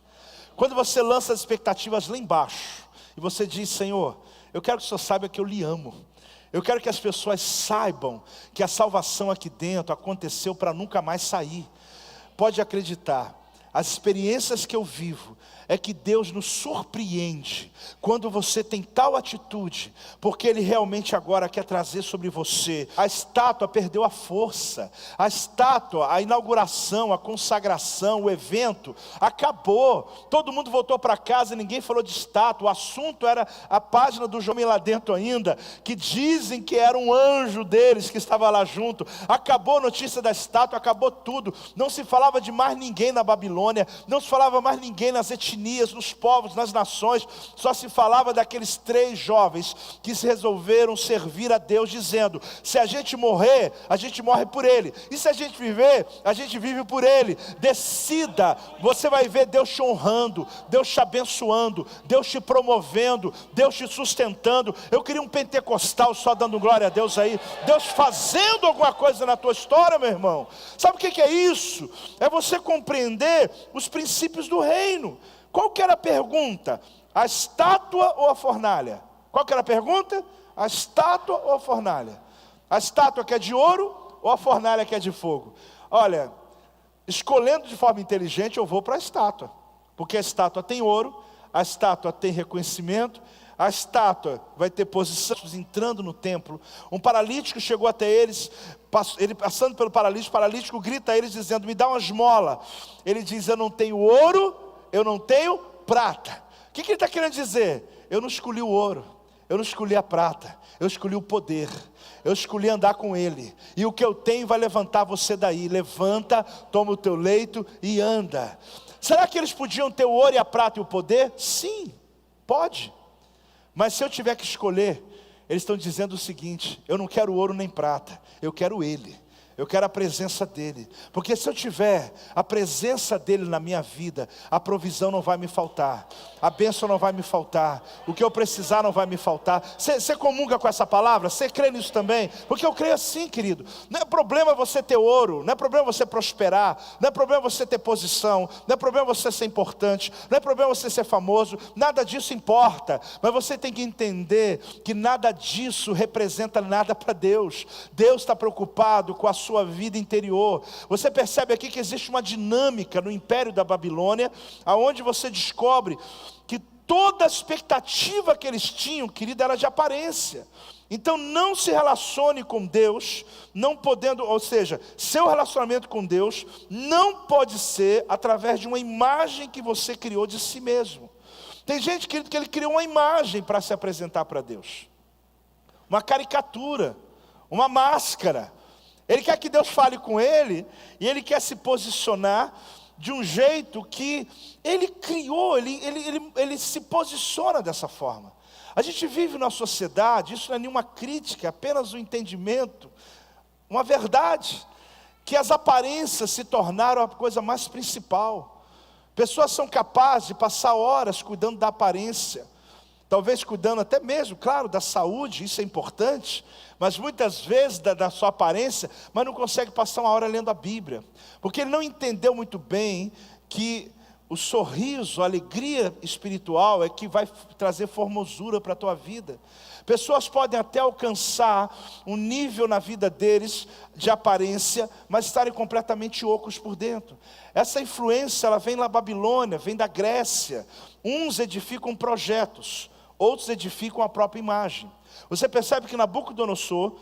Quando você lança as expectativas lá embaixo, e você diz: Senhor, eu quero que o Senhor saiba que eu lhe amo. Eu quero que as pessoas saibam que a salvação aqui dentro aconteceu para nunca mais sair. Pode acreditar, as experiências que eu vivo é que Deus nos surpreende quando você tem tal atitude, porque Ele realmente agora quer trazer sobre você. A estátua perdeu a força, a estátua, a inauguração, a consagração, o evento acabou. Todo mundo voltou para casa e ninguém falou de estátua. O assunto era a página do João lá dentro ainda, que dizem que era um anjo deles que estava lá junto. Acabou a notícia da estátua, acabou tudo. Não se falava de mais ninguém na Babilônia, não se falava mais ninguém nas etnias, nos povos, nas nações. Só se falava daqueles 3 jovens que se resolveram servir a Deus, dizendo: se a gente morrer, a gente morre por Ele, e se a gente viver, a gente vive por Ele. Decida, você vai ver Deus te honrando, Deus te abençoando, Deus te promovendo, Deus te sustentando. Eu queria um pentecostal só dando glória a Deus aí, Deus fazendo alguma coisa na tua história, meu irmão. Sabe o que é isso? É você compreender os princípios do reino. Qual que era a pergunta? A estátua ou a fornalha? Qual que era a pergunta? A estátua ou a fornalha? A estátua que é de ouro ou a fornalha que é de fogo? Olha, escolhendo de forma inteligente, eu vou para a estátua, porque a estátua tem ouro, a estátua tem reconhecimento, a estátua vai ter posição. Entrando no templo, um paralítico chegou até eles, ele passando pelo paralítico, o paralítico grita a eles dizendo: me dá uma esmola. Ele diz: eu não tenho ouro, eu não tenho prata. O que ele está querendo dizer? Eu não escolhi o ouro, eu não escolhi a prata, eu escolhi o poder, eu escolhi andar com Ele, e o que eu tenho vai levantar você daí. Levanta, toma o teu leito e anda. Será que eles podiam ter o ouro e a prata e o poder? Sim, pode. Mas se eu tiver que escolher, eles estão dizendo o seguinte: eu não quero ouro nem prata, eu quero Ele. Eu quero a presença dEle. Porque se eu tiver a presença dEle na minha vida, a provisão não vai me faltar, a bênção não vai me faltar, o que eu precisar não vai me faltar. Você comunga com essa palavra? Você crê nisso também? Porque eu creio assim, querido. Não é problema você ter ouro, não é problema você prosperar, não é problema você ter posição, não é problema você ser importante, não é problema você ser famoso, nada disso importa. Mas você tem que entender que nada disso representa nada para Deus. Deus está preocupado com a sua vida interior. Você percebe aqui que existe uma dinâmica no Império da Babilônia, aonde você descobre que toda a expectativa que eles tinham, querido, era de aparência. Então não se relacione com Deus, não podendo, ou seja, seu relacionamento com Deus não pode ser através de uma imagem que você criou de si mesmo. Tem gente, querido, que ele criou uma imagem para se apresentar para Deus, uma caricatura, uma máscara. Ele quer que Deus fale com ele, e ele quer se posicionar de um jeito que ele criou, ele se posiciona dessa forma. A gente vive numa sociedade, isso não é nenhuma crítica, é apenas um entendimento, uma verdade, que as aparências se tornaram a coisa mais principal. Pessoas são capazes de passar horas cuidando da aparência, talvez cuidando até mesmo, claro, da saúde, isso é importante, mas muitas vezes da sua aparência, mas não consegue passar uma hora lendo a Bíblia, porque ele não entendeu muito bem que o sorriso, a alegria espiritual é que vai trazer formosura para a tua vida. Pessoas podem até alcançar um nível na vida deles de aparência, mas estarem completamente ocos por dentro. Essa influência, ela vem da Babilônia, vem da Grécia. Uns edificam projetos, outros edificam a própria imagem. Você percebe que Nabucodonosor,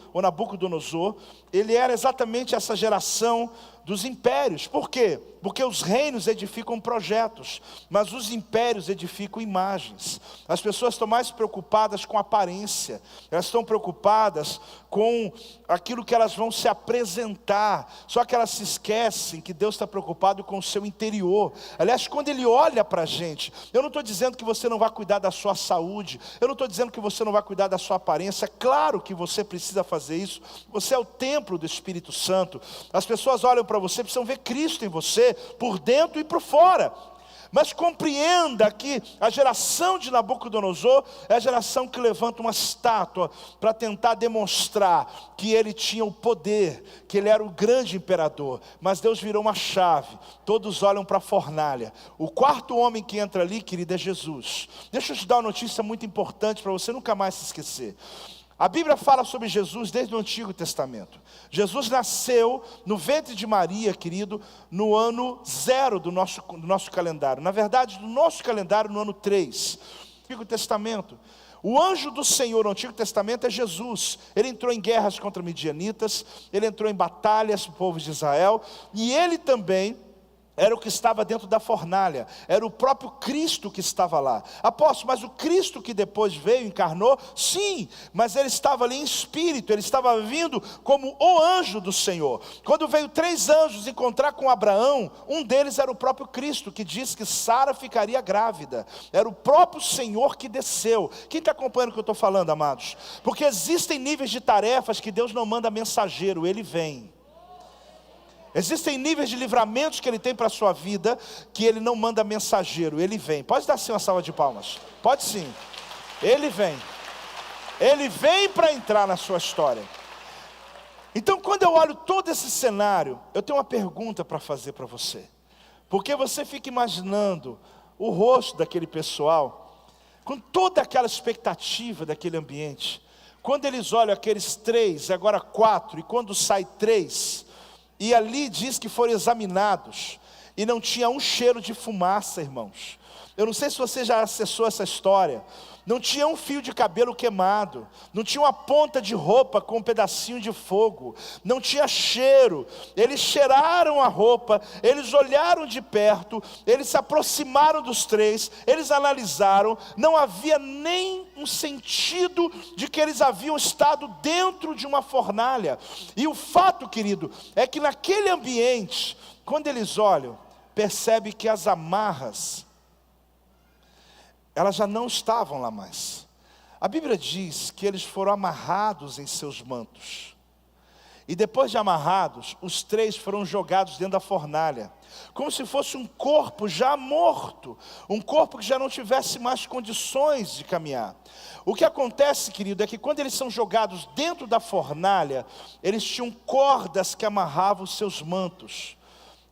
ele era exatamente essa geração dos impérios. Por quê? Porque os reinos edificam projetos, mas os impérios edificam imagens. As pessoas estão mais preocupadas com a aparência, elas estão preocupadas com aquilo que elas vão se apresentar, só que elas se esquecem que Deus está preocupado com o seu interior. Aliás, quando Ele olha para a gente, eu não estou dizendo que você não vai cuidar da sua saúde, eu não estou dizendo que você não vai cuidar da sua aparência, é claro que você precisa fazer isso, você é o templo do Espírito Santo. As pessoas olham para você, precisam ver Cristo em você, por dentro e por fora. Mas compreenda que a geração de Nabucodonosor é a geração que levanta uma estátua para tentar demonstrar que ele tinha o poder, que ele era o grande imperador. Mas Deus virou uma chave, todos olham para a fornalha. O quarto homem que entra ali, querido, é Jesus. Deixa eu te dar uma notícia muito importante para você nunca mais se esquecer. A Bíblia fala sobre Jesus desde o Antigo Testamento. Jesus nasceu no ventre de Maria, querido, no ano 0 do nosso calendário. Na verdade, do nosso calendário, no ano 3. Antigo Testamento. O anjo do Senhor no Antigo Testamento é Jesus. Ele entrou em guerras contra midianitas, ele entrou em batalhas com o povo de Israel, e ele também era o que estava dentro da fornalha, era o próprio Cristo que estava lá. Apóstolo, mas o Cristo que depois veio, encarnou, sim, mas ele estava ali em espírito, ele estava vindo como o anjo do Senhor. Quando veio 3 anjos encontrar com Abraão, um deles era o próprio Cristo, que disse que Sara ficaria grávida. Era o próprio Senhor que desceu. Quem está acompanhando o que eu estou falando, amados? Porque existem níveis de tarefas que Deus não manda mensageiro, Ele vem. Existem níveis de livramentos que Ele tem para a sua vida, que Ele não manda mensageiro, Ele vem. Pode dar sim uma salva de palmas? Pode sim. Ele vem. Ele vem para entrar na sua história. Então, quando eu olho todo esse cenário, eu tenho uma pergunta para fazer para você. Porque você fica imaginando o rosto daquele pessoal, com toda aquela expectativa daquele ambiente. Quando eles olham aqueles 3, agora 4, e quando sai 3... E ali diz que foram examinados, e não tinha um cheiro de fumaça, irmãos. Eu não sei se você já acessou essa história. Não tinha um fio de cabelo queimado, não tinha uma ponta de roupa com um pedacinho de fogo, não tinha cheiro. Eles cheiraram a roupa, eles olharam de perto, eles se aproximaram dos 3, eles analisaram, não havia nem um sentido de que eles haviam estado dentro de uma fornalha. E o fato, querido, é que naquele ambiente, quando eles olham, percebe que as amarras, elas já não estavam lá mais. A Bíblia diz que eles foram amarrados em seus mantos. E depois de amarrados, os 3 foram jogados dentro da fornalha, como se fosse um corpo já morto, um corpo que já não tivesse mais condições de caminhar. O que acontece, querido, é que quando eles são jogados dentro da fornalha, eles tinham cordas que amarravam os seus mantos,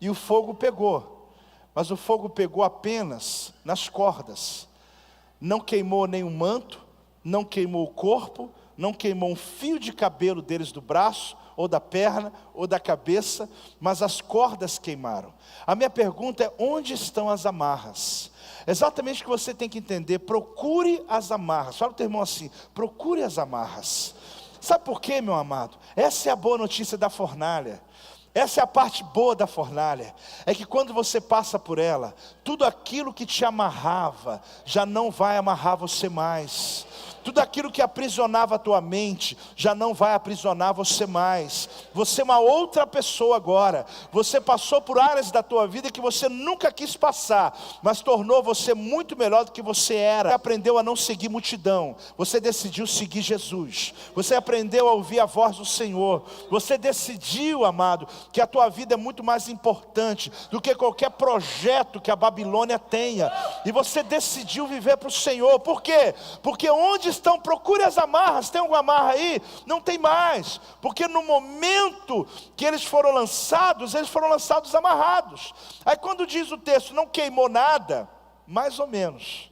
e o fogo pegou, mas o fogo pegou apenas nas cordas, não queimou nem o manto, não queimou o corpo, não queimou um fio de cabelo deles do braço, ou da perna, ou da cabeça, mas as cordas queimaram. A minha pergunta é: onde estão as amarras? Exatamente o que você tem que entender: procure as amarras. Fala para o teu irmão assim: procure as amarras. Sabe por quê, meu amado? Essa é a boa notícia da fornalha. Essa é a parte boa da fornalha, é que quando você passa por ela, tudo aquilo que te amarrava, já não vai amarrar você mais. Tudo aquilo que aprisionava a tua mente, já não vai aprisionar você mais. Você é uma outra pessoa agora. Você passou por áreas da tua vida que você nunca quis passar, mas tornou você muito melhor do que você era. Você aprendeu a não seguir multidão, você decidiu seguir Jesus. Você aprendeu a ouvir a voz do Senhor. Você decidiu, amado, que a tua vida é muito mais importante do que qualquer projeto que a Babilônia tenha. E você decidiu viver para o Senhor. Por quê? Porque onde estão, procure as amarras. Tem alguma amarra aí? Não tem mais, porque no momento que eles foram lançados amarrados. Aí quando diz o texto, não queimou nada, mais ou menos,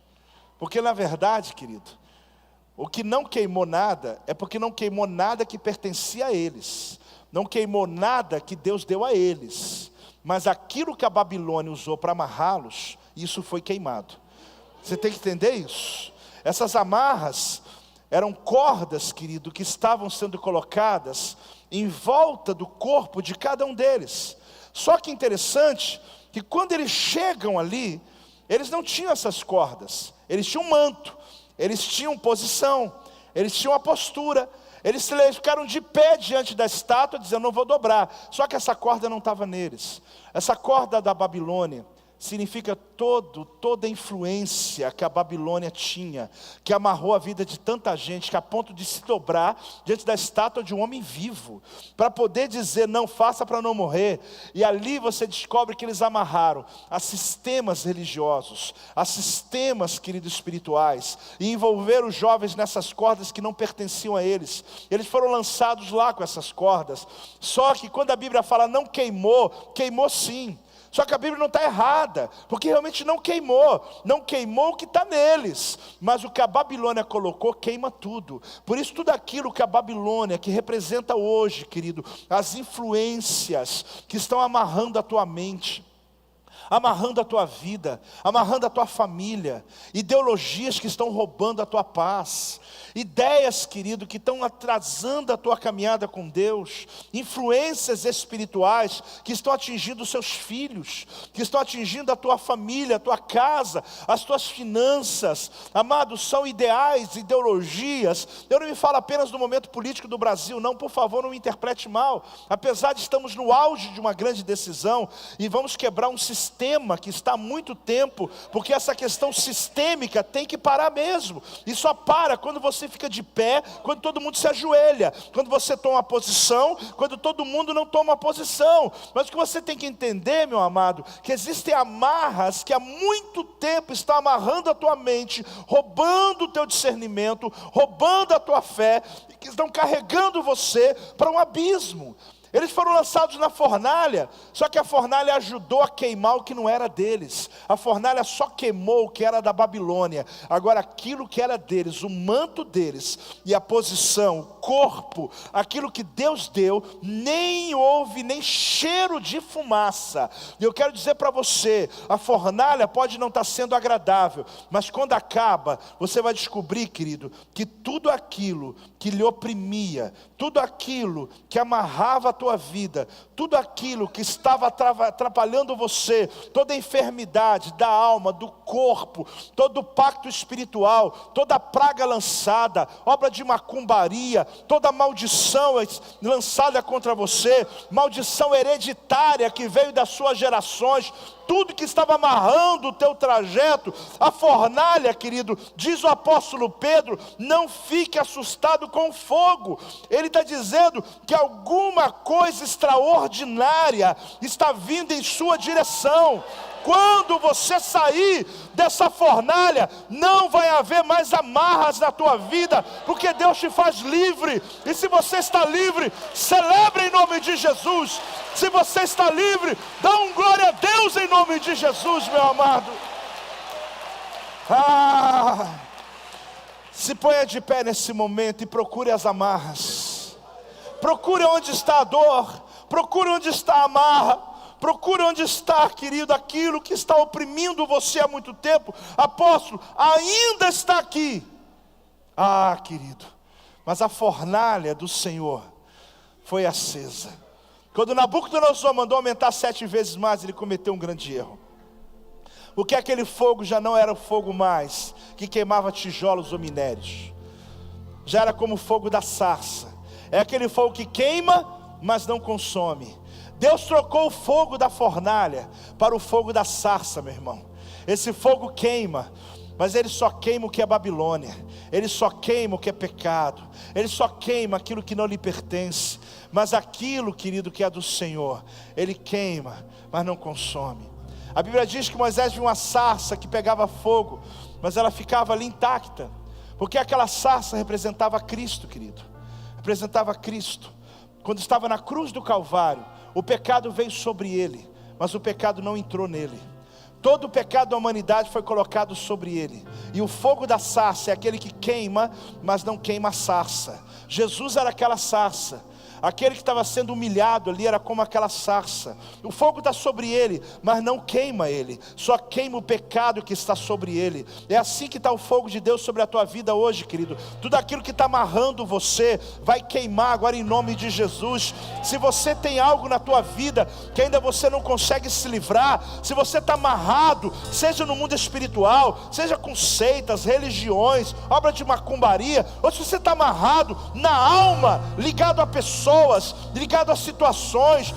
porque na verdade, querido, o que não queimou nada, é porque não queimou nada que pertencia a eles, não queimou nada que Deus deu a eles, mas aquilo que a Babilônia usou para amarrá-los, isso foi queimado. Você tem que entender isso. Essas amarras eram cordas, querido, que estavam sendo colocadas em volta do corpo de cada um deles. Só que interessante, que quando eles chegam ali, eles não tinham essas cordas, eles tinham um manto, eles tinham posição, eles tinham a postura, eles ficaram de pé diante da estátua, dizendo: não vou dobrar. Só que essa corda não estava neles. Essa corda da Babilônia significa toda a influência que a Babilônia tinha, que amarrou a vida de tanta gente, que a ponto de se dobrar diante da estátua de um homem vivo, para poder dizer: não, faça para não morrer. E ali você descobre que eles amarraram a sistemas religiosos, a sistemas, queridos, espirituais, e envolveram os jovens nessas cordas que não pertenciam a eles. Eles foram lançados lá com essas cordas. Só que quando a Bíblia fala não queimou, queimou sim. Só que a Bíblia não está errada, porque realmente não queimou o que está neles, mas o que a Babilônia colocou queima tudo. Por isso tudo aquilo que a Babilônia, que representa hoje, querido, as influências que estão amarrando a tua mente, amarrando a tua vida, amarrando a tua família, ideologias que estão roubando a tua paz, ideias, querido, que estão atrasando a tua caminhada com Deus, influências espirituais que estão atingindo os seus filhos, que estão atingindo a tua família, a tua casa, as tuas finanças. Amados, são ideais, ideologias. Eu não me falo apenas do momento político do Brasil, não, por favor, não me interprete mal. Apesar de estamos no auge de uma grande decisão e vamos quebrar um sistema que está há muito tempo, porque essa questão sistêmica tem que parar mesmo, e só para quando você fica de pé, quando todo mundo se ajoelha, quando você toma uma posição, quando todo mundo não toma uma posição. Mas o que você tem que entender, meu amado, que existem amarras que há muito tempo estão amarrando a tua mente, roubando o teu discernimento, roubando a tua fé, e que estão carregando você para um abismo. Eles foram lançados na fornalha, só que a fornalha ajudou a queimar o que não era deles. A fornalha só queimou o que era da Babilônia. Agora aquilo que era deles, o manto deles e a posição, o corpo, aquilo que Deus deu, nem houve nem cheiro de fumaça. E eu quero dizer para você, a fornalha pode não estar sendo agradável, mas quando acaba, você vai descobrir, querido, que tudo aquilo que lhe oprimia, tudo aquilo que amarrava a tua vida, tudo aquilo que estava atrapalhando você, toda a enfermidade da alma, do corpo, todo o pacto espiritual, toda a praga lançada, obra de macumbaria, toda a maldição lançada contra você, maldição hereditária que veio das suas gerações, tudo que estava amarrando o teu trajeto, a fornalha, querido, diz o apóstolo Pedro: não fique assustado com fogo. Ele está dizendo que alguma coisa extraordinária está vindo em sua direção. Quando você sair dessa fornalha, não vai haver mais amarras na tua vida, porque Deus te faz livre. E se você está livre, celebre em nome de Jesus. Se você está livre, dá um glória a Deus em nome de Jesus, meu amado. Se ponha de pé nesse momento e procure as amarras. Procure onde está a dor, procure onde está a amarra. Procure onde está, querido, aquilo que está oprimindo você há muito tempo. Apóstolo, ainda está aqui. Querido, mas a fornalha do Senhor foi acesa. Quando Nabucodonosor mandou aumentar 7 vezes mais, ele cometeu um grande erro. Porque aquele fogo já não era o fogo mais que queimava tijolos ou minérios. Já era como o fogo da sarça. É aquele fogo que queima, mas não consome. Deus trocou o fogo da fornalha para o fogo da sarça, meu irmão. Esse fogo queima, mas ele só queima o que é Babilônia. Ele só queima o que é pecado. Ele só queima aquilo que não lhe pertence. Mas aquilo, querido, que é do Senhor, ele queima, mas não consome. A Bíblia diz que Moisés viu uma sarça que pegava fogo, mas ela ficava ali intacta. Porque aquela sarça representava Cristo, querido. Representava Cristo. Quando estava na cruz do Calvário, o pecado veio sobre ele, mas o pecado não entrou nele. Todo o pecado da humanidade foi colocado sobre ele. E o fogo da sarça é aquele que queima, mas não queima a sarça. Jesus era aquela sarça. Aquele que estava sendo humilhado ali era como aquela sarça. O fogo está sobre ele, mas não queima ele. Só queima o pecado que está sobre ele. É assim que está o fogo de Deus sobre a tua vida hoje, querido. Tudo aquilo que está amarrando você vai queimar agora em nome de Jesus. Se você tem algo na tua vida que ainda você não consegue se livrar, se você está amarrado, seja no mundo espiritual, seja com seitas, religiões, obra de macumbaria, ou se você está amarrado na alma, ligado a pessoas, ligado a situações,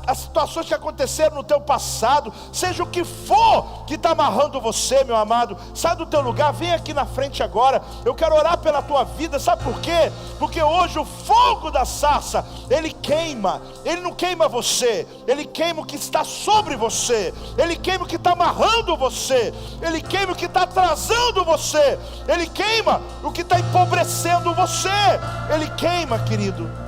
a situações que aconteceram no teu passado, seja o que for que está amarrando você, meu amado, sai do teu lugar, vem aqui na frente agora. Eu quero orar pela tua vida, sabe por quê? Porque hoje o fogo da sarça, ele queima, ele não queima você, ele queima o que está sobre você, ele queima o que está amarrando você, ele queima o que está atrasando você, ele queima o que está empobrecendo você, ele queima, querido,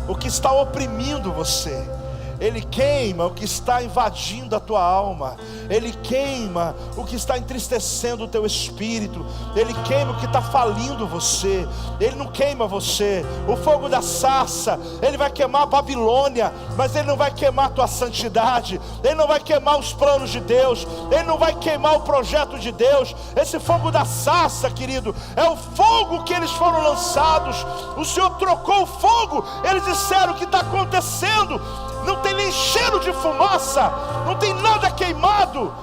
o que está oprimindo você. Ele queima o que está invadindo a tua alma. Ele queima o que está entristecendo o teu espírito. Ele queima o que está falindo você. Ele não queima você. O fogo da sarça, ele vai queimar a Babilônia, mas ele não vai queimar a tua santidade. Ele não vai queimar os planos de Deus. Ele não vai queimar o projeto de Deus. Esse fogo da sarça, querido, é o fogo que eles foram lançados. O Senhor trocou o fogo. Eles disseram: o que está acontecendo? Não tem nem cheiro de fumaça, não tem nada queimado.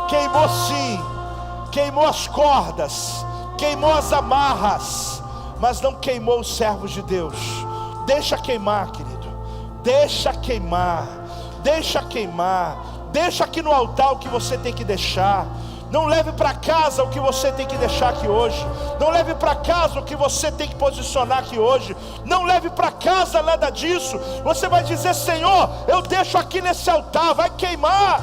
Queimou sim, queimou as cordas, queimou as amarras, mas não queimou os servos de Deus. Deixa queimar, querido, deixa queimar, deixa queimar, deixa aqui no altar o que você tem que deixar. Não leve para casa o que você tem que deixar aqui hoje. Não leve para casa o que você tem que posicionar aqui hoje. Não leve para casa nada disso. Você vai dizer: Senhor, eu deixo aqui nesse altar, vai queimar.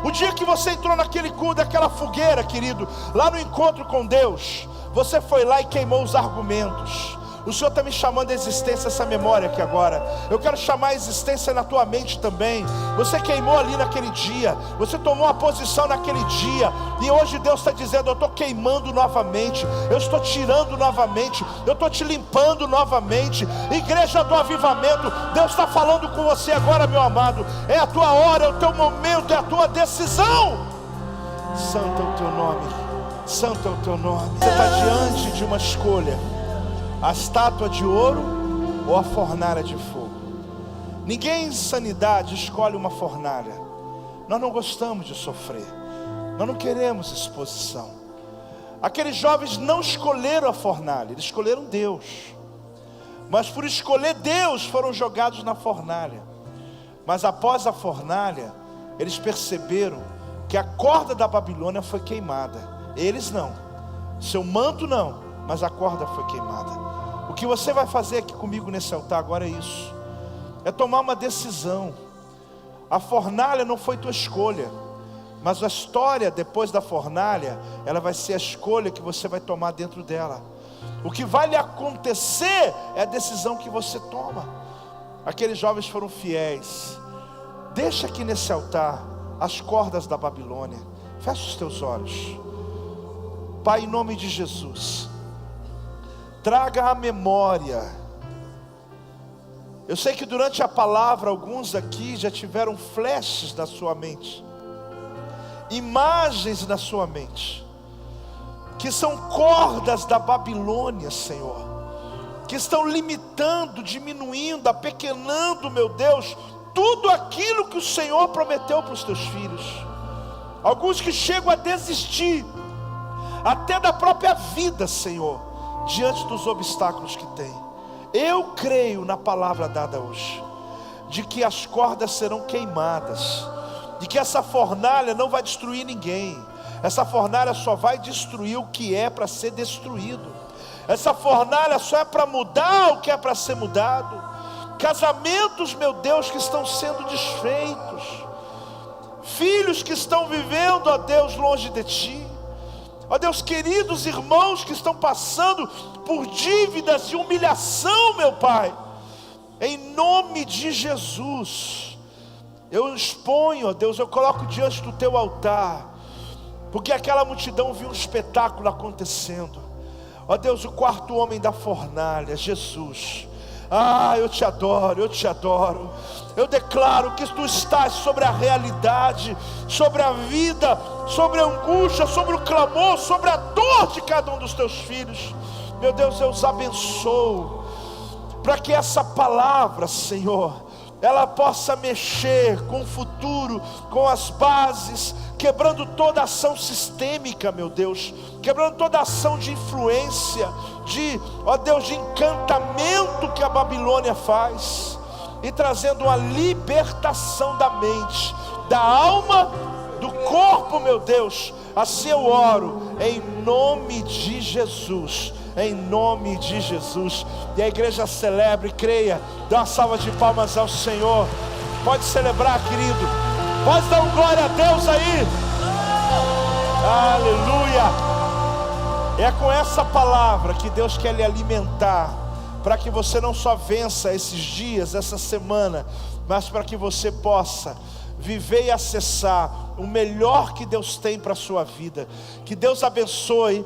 O dia que você entrou naquele culto, daquela fogueira, querido, lá no encontro com Deus, você foi lá e queimou os argumentos. O Senhor está me chamando a existência, essa memória aqui agora. Eu quero chamar a existência na tua mente também. Você queimou ali naquele dia, você tomou uma posição naquele dia, e hoje Deus está dizendo: eu estou queimando novamente, eu estou tirando novamente, eu estou te limpando novamente. Igreja do Avivamento, Deus está falando com você agora, meu amado. É a tua hora, é o teu momento, é a tua decisão. Santo é o teu nome, santo é o teu nome. Você está diante de uma escolha: a estátua de ouro ou a fornalha de fogo. Ninguém em sanidade escolhe uma fornalha. Nós não gostamos de sofrer, nós não queremos exposição. Aqueles jovens não escolheram a fornalha, eles escolheram Deus. Mas por escolher Deus foram jogados na fornalha. Mas após a fornalha, eles perceberam que a corda da Babilônia foi queimada. Eles não, seu manto não, mas a corda foi queimada. O que você vai fazer aqui comigo nesse altar agora é isso. É tomar uma decisão. A fornalha não foi tua escolha, mas a história depois da fornalha, ela vai ser a escolha que você vai tomar dentro dela. O que vai lhe acontecer é a decisão que você toma. Aqueles jovens foram fiéis. Deixa aqui nesse altar as cordas da Babilônia. Fecha os teus olhos. Pai, em nome de Jesus, traga a memória. Eu sei que durante a palavra alguns aqui já tiveram flashes na sua mente, imagens na sua mente, que são cordas da Babilônia, Senhor, que estão limitando, diminuindo, apequenando, meu Deus, tudo aquilo que o Senhor prometeu para os teus filhos. Alguns que chegam a desistir até da própria vida, Senhor, diante dos obstáculos que tem. Eu creio na palavra dada hoje, de que as cordas serão queimadas, de que essa fornalha não vai destruir ninguém. Essa fornalha só vai destruir o que é para ser destruído. Essa fornalha só é para mudar o que é para ser mudado. Casamentos, meu Deus, que estão sendo desfeitos, filhos que estão vivendo, ó Deus, longe de Ti. Ó Deus, queridos irmãos que estão passando por dívidas e humilhação, meu Pai, em nome de Jesus, eu exponho, ó Deus, eu coloco diante do Teu altar, porque aquela multidão viu um espetáculo acontecendo. Ó Deus, o quarto homem da fornalha, Jesus. Eu te adoro, eu te adoro. Eu declaro que Tu estás sobre a realidade, sobre a vida, sobre a angústia, sobre o clamor, sobre a dor de cada um dos Teus filhos. Meu Deus, eu os abençoo, para que essa palavra, Senhor, ela possa mexer com o futuro, com as bases, quebrando toda ação sistêmica, meu Deus, quebrando toda ação de influência, ó Deus, de encantamento que a Babilônia faz, e trazendo uma libertação da mente, da alma, do corpo, meu Deus. Assim eu oro, em nome de Jesus, em nome de Jesus. E a igreja celebre, creia, dá uma salva de palmas ao Senhor. Pode celebrar, querido, pode dar glória a Deus aí. Aleluia. É com essa palavra que Deus quer lhe alimentar, para que você não só vença esses dias, essa semana, mas para que você possa viver e acessar o melhor que Deus tem para a sua vida. Que Deus abençoe.